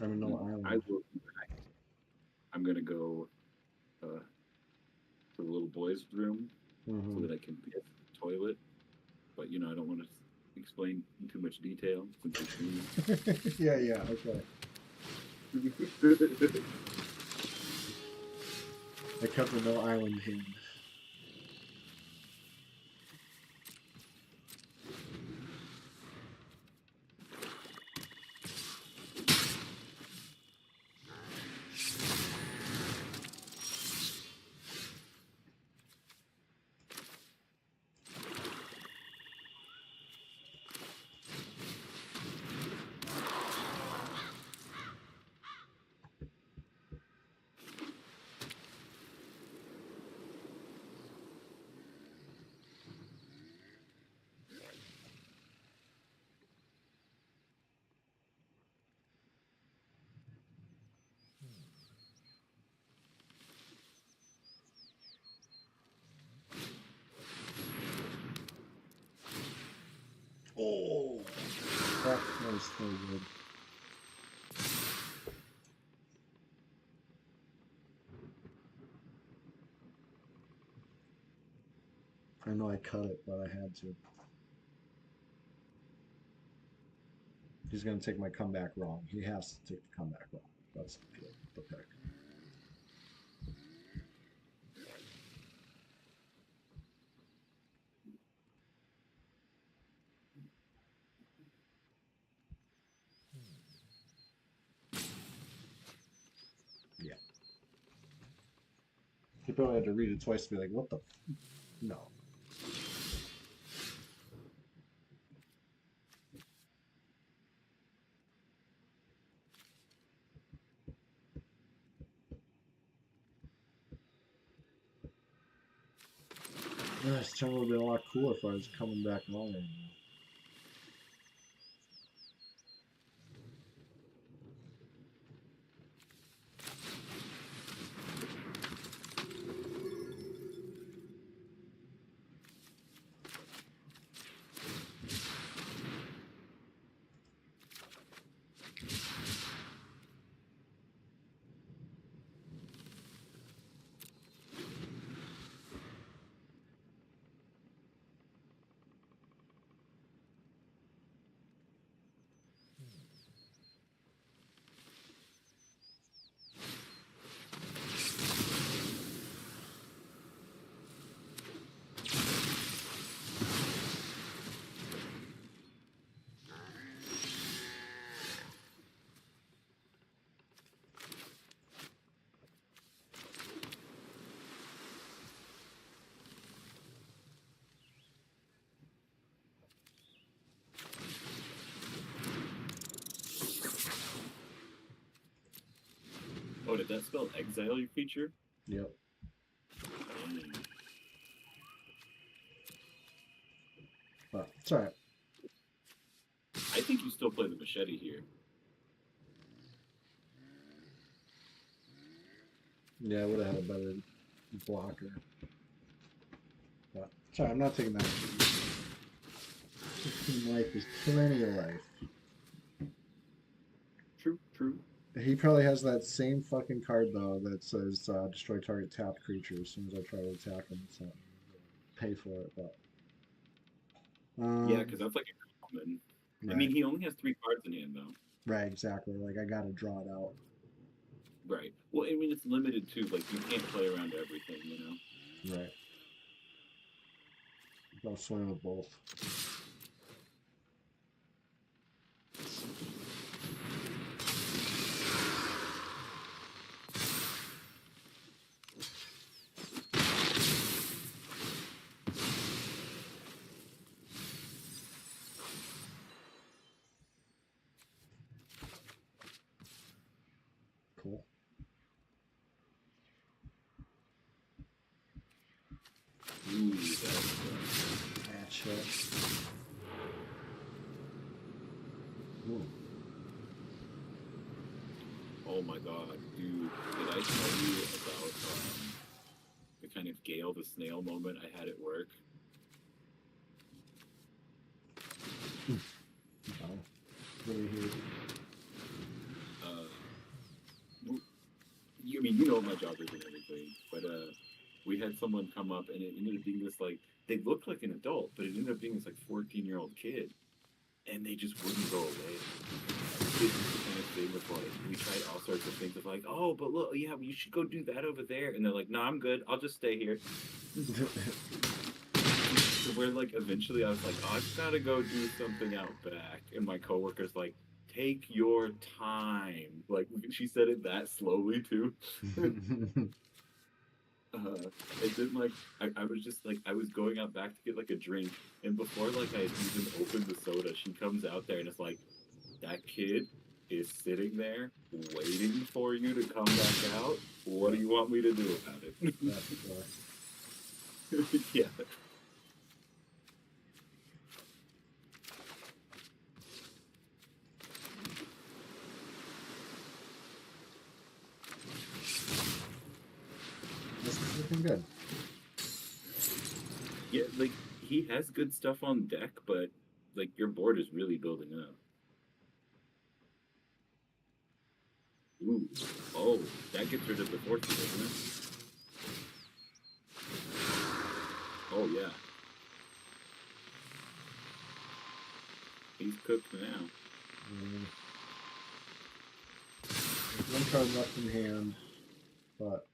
I mean, no I island. will. I'm gonna go to the little boy's room so that I can get the toilet. But you know, I don't want to explain in too much detail since we're streaming. Yeah, yeah, okay. I cut the no island hand. Oh, that was so good. I know I cut it, but I had to. He's going to take my comeback wrong. He has to take the comeback wrong. That's the pick. Yeah. He probably had to read it twice to be like, what the? No. This turn would have been a lot cooler if I was coming back wrong right now. Oh, did that spell exile your feature? Yep. But it's alright. I think you still play the machete here. Yeah, I would have had a better blocker. But sorry, I'm not taking that. 15 life is plenty of life. True, true. He probably has that same fucking card though that says destroy target tapped creature as soon as I try to attack him. So pay for it, but Yeah, because that's like a common. I right, mean, he only has 3 cards in hand, though. right, exactly. Like I gotta draw it out. Right. Well, I mean, it's limited too. Like, you can't play around everything, you know? Right. I'll swing with both. Cool. Ooh, that's Match it. Ooh. Oh my god, dude. Did I tell you about the kind of Gale the Snail moment I had at work? Oh. Really here. I mean, you know what my job is and everything, but we had someone come up and it ended up being this like, they looked like an adult, but it ended up being this like 14-year-old kid, and they just wouldn't go away. kids used to kind of thing with like we tried all sorts of things of like, oh, but look, yeah, you should go do that over there, and they're like, no, I'm good, I'll just stay here. So where like eventually I was like, oh, I've got to go do something out back, and my coworker's like, take your time. Like she said it that slowly too. And then like I was just like I was going out back to get like a drink, and before like I had even opened the soda, she comes out there and it's like, that kid is sitting there waiting for you to come back out. What Yeah, do you want me to do about it? that sucks. Yeah. This is looking good. Yeah, like he has good stuff on deck, but like your board is really building up. Ooh. Oh, that gets rid of the forces, doesn't it? Oh yeah. He's cooked now. Mm, there's one card left in hand, but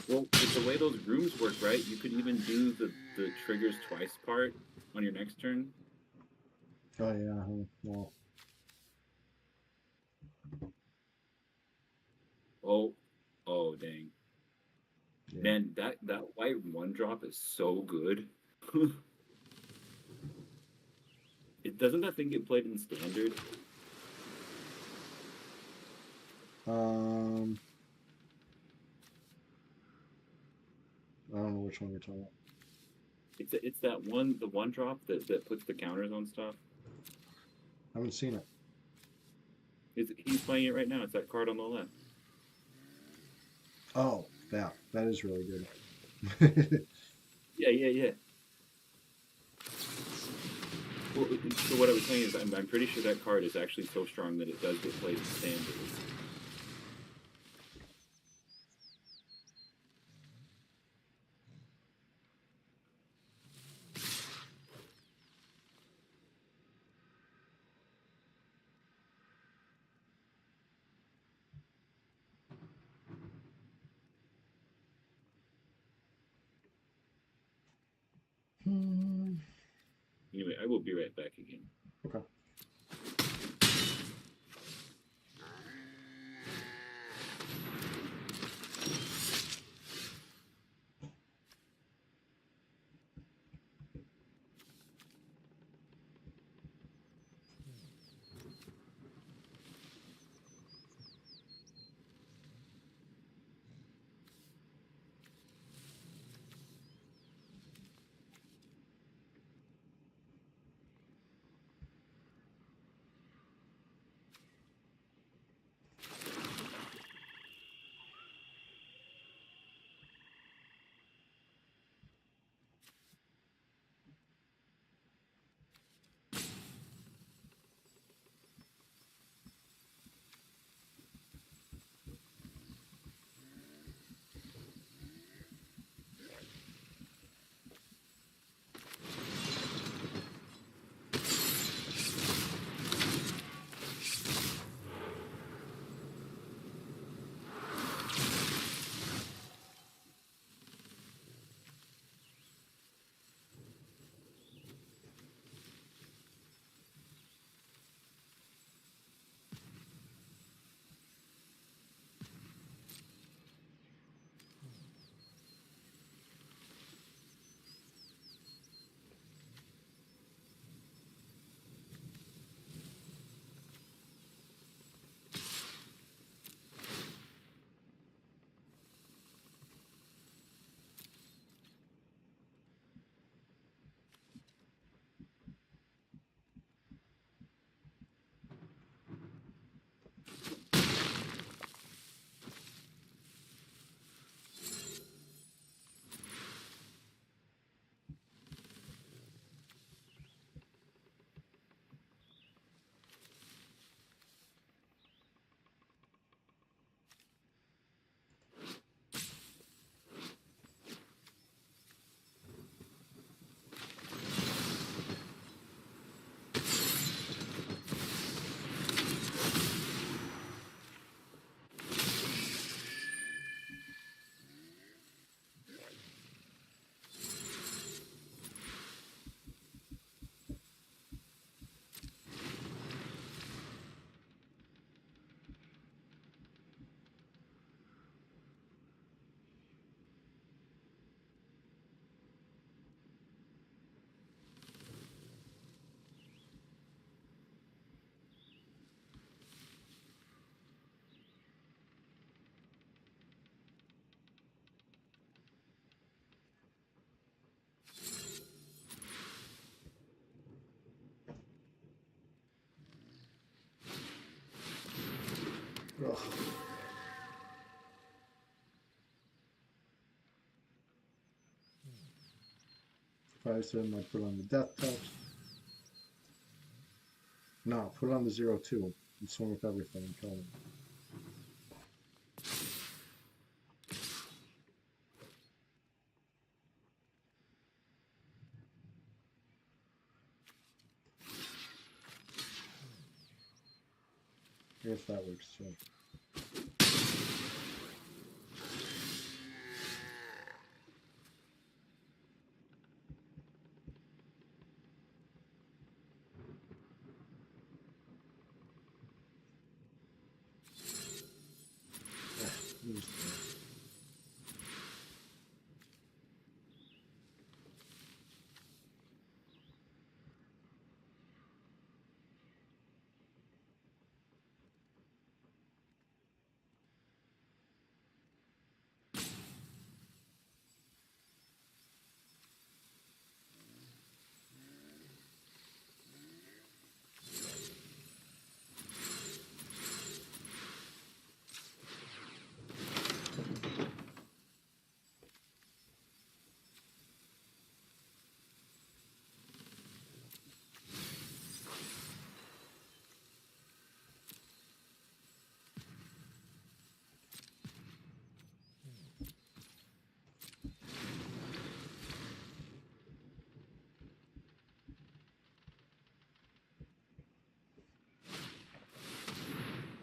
Well, with the way those rooms work, right? You could even do the triggers twice part on your next turn. oh yeah, well, Oh, oh dang. yeah. Man, that white one drop is so good. It doesn't that thing get played in standard? Um, I don't know which one you're talking about. It's that one the one drop that puts the counters on stuff. I haven't seen it. He's playing it right now. It's that card on the left. Oh, that is really good. Yeah, yeah, yeah. Well, so what I was saying is I'm pretty sure that card is actually so strong that it does get played in standard. Hmm, Anyway, I will be right back again. okay. Ugh. If I said I put on the death touch. No, put it on the 0-2 and swing with everything and kill him. I guess that works too.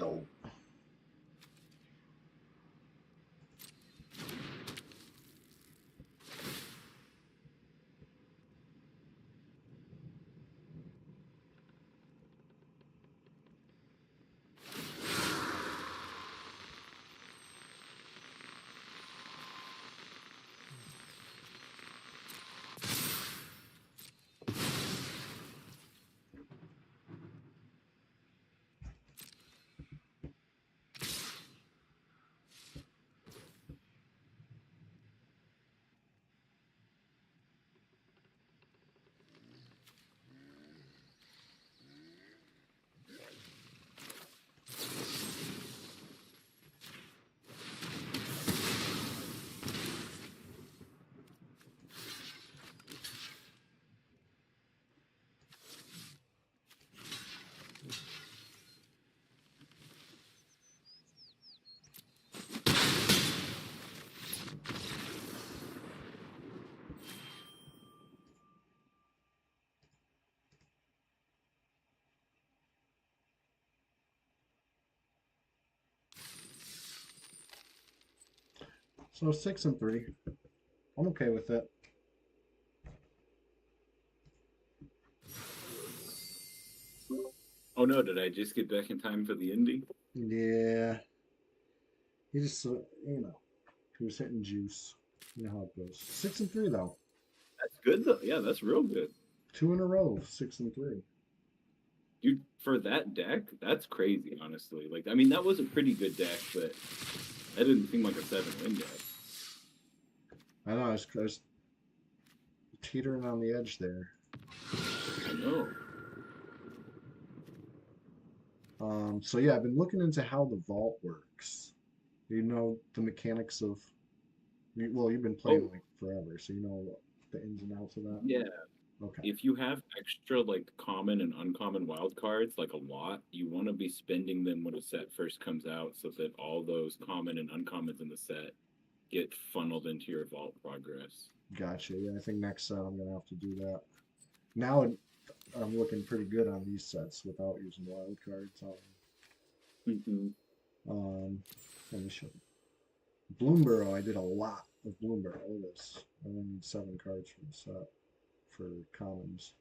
Oh. So 6-3. I'm okay with it. Oh no, did I just get back in time for the ending? Yeah. He just, he was hitting juice. You know how it goes. 6-3 though. That's good though. Yeah, that's real good. 2 in a row. 6-3. Dude, for that deck, that's crazy, honestly. Like, I mean, that was a pretty good deck, but that didn't seem like a 7-win deck. I know. I was teetering on the edge there. I know. So yeah, I've been looking into how the vault works. You know the mechanics of. Well, you've been playing Oh, like forever, so you know the ins and outs of that. yeah. Okay. If you have extra, like, common and uncommon wild cards, like a lot, you want to be spending them when a set first comes out so that all those common and uncommons in the set get funneled into your vault progress. Gotcha. Yeah, I think next set I'm gonna have to do that. Now I'm looking pretty good on these sets without using wild cards. Hmm. Let me show you. Bloomborough, I did a lot of Bloomborough. Look at this. I only need 7 cards for the set for commons.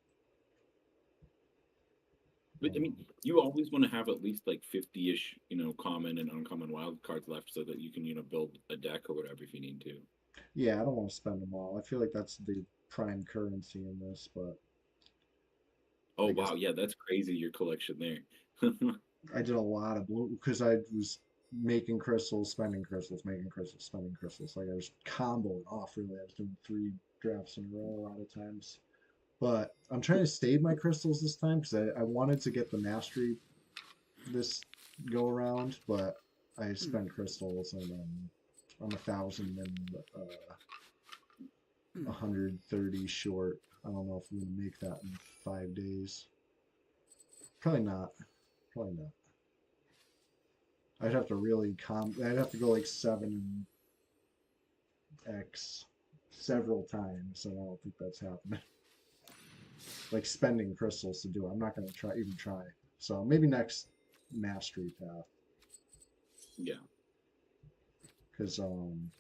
But I mean, you always want to have at least like 50-ish, common and uncommon wild cards left so that you can, build a deck or whatever if you need to. Yeah, I don't want to spend them all. I feel like that's the prime currency in this, but Oh I guess wow, yeah, that's crazy your collection there. I did a lot of blue because I was making crystals, spending crystals, making crystals, spending crystals. Like I was comboing off really. I was doing 3 drafts in a row a lot of times. But I'm trying to save my crystals this time because I wanted to get the mastery this go around, but I Hmm. spend crystals, and I'm 1,000 and 130 short. I don't know if I'm gonna make that in 5 days. Probably not. Probably not. I'd have to really I'd have to go like 7x several times, and I don't think that's happening. Like spending crystals to do it. I'm not gonna try. So maybe next mastery path, Yeah. because in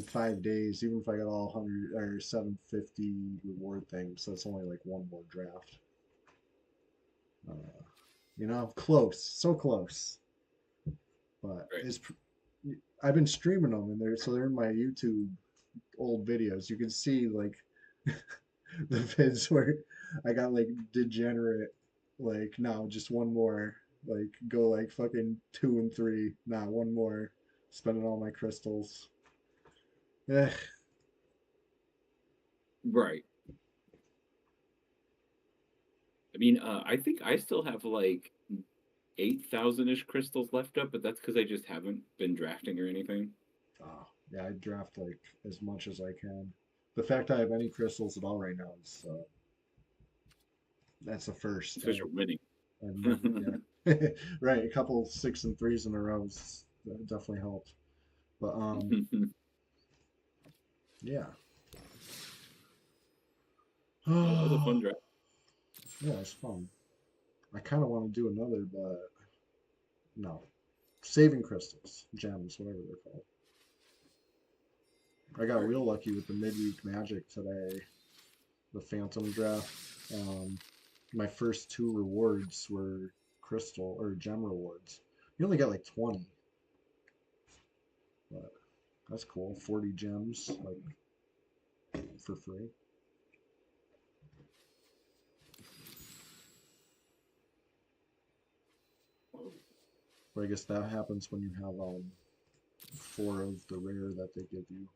5 days, even if I got all 100 or 750 reward things, that's only like one more draft. Uh, close, so close. But Right. I've been streaming them, and they're in my YouTube old videos. You can see like the vids where I got like degenerate, like now just one more, like go like fucking 2 and 3, nah, one more, spending all my crystals. Eh, Right. I mean, I think I still have like 8,000-ish crystals left up, but that's because I just haven't been drafting or anything. oh, yeah, I draft like as much as I can. The fact I have any crystals at all right now is that's a first. Because you're winning. I've never, yeah, right. A couple 6 and 3s in a row definitely helped. But yeah. Oh, that was a fun draft. Yeah, it's fun. I kind of want to do another, but no. Saving crystals, gems, whatever they're called. I got real lucky with the midweek magic today, the phantom draft. Um, my first two rewards were crystal or gem rewards. You only got like 20, but that's cool. 40 gems, like for free. But I guess that happens when you have four of the rare that they give you.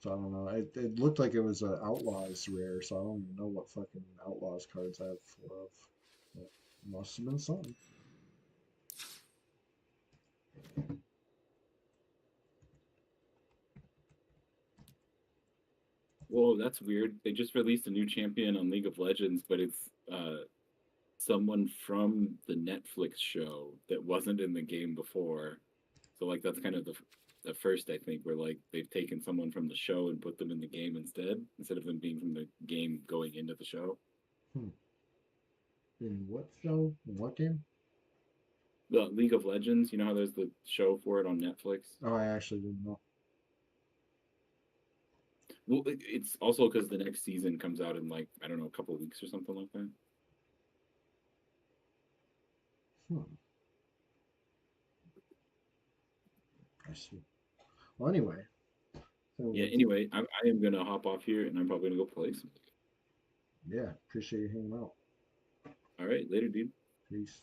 So I don't know. It looked like it was an Outlaws rare, so I don't even know what fucking Outlaws cards I have four of. But it must have been something. Whoa, that's weird. They just released a new champion on League of Legends, but it's someone from the Netflix show that wasn't in the game before. So like that's kind of the first I think where like they've taken someone from the show and put them in the game instead of them being from the game going into the show. Hmm. In what show? In what game? The League of Legends, you know how there's the show for it on Netflix? Oh, I actually didn't know. Well, it's also because the next season comes out in like I don't know a couple of weeks or something like that. Hmm. I see. Well, anyway, Yeah. so Anyway, I am gonna hop off here and I'm probably gonna go play some. yeah, appreciate you hanging out. All right, later, dude. Peace.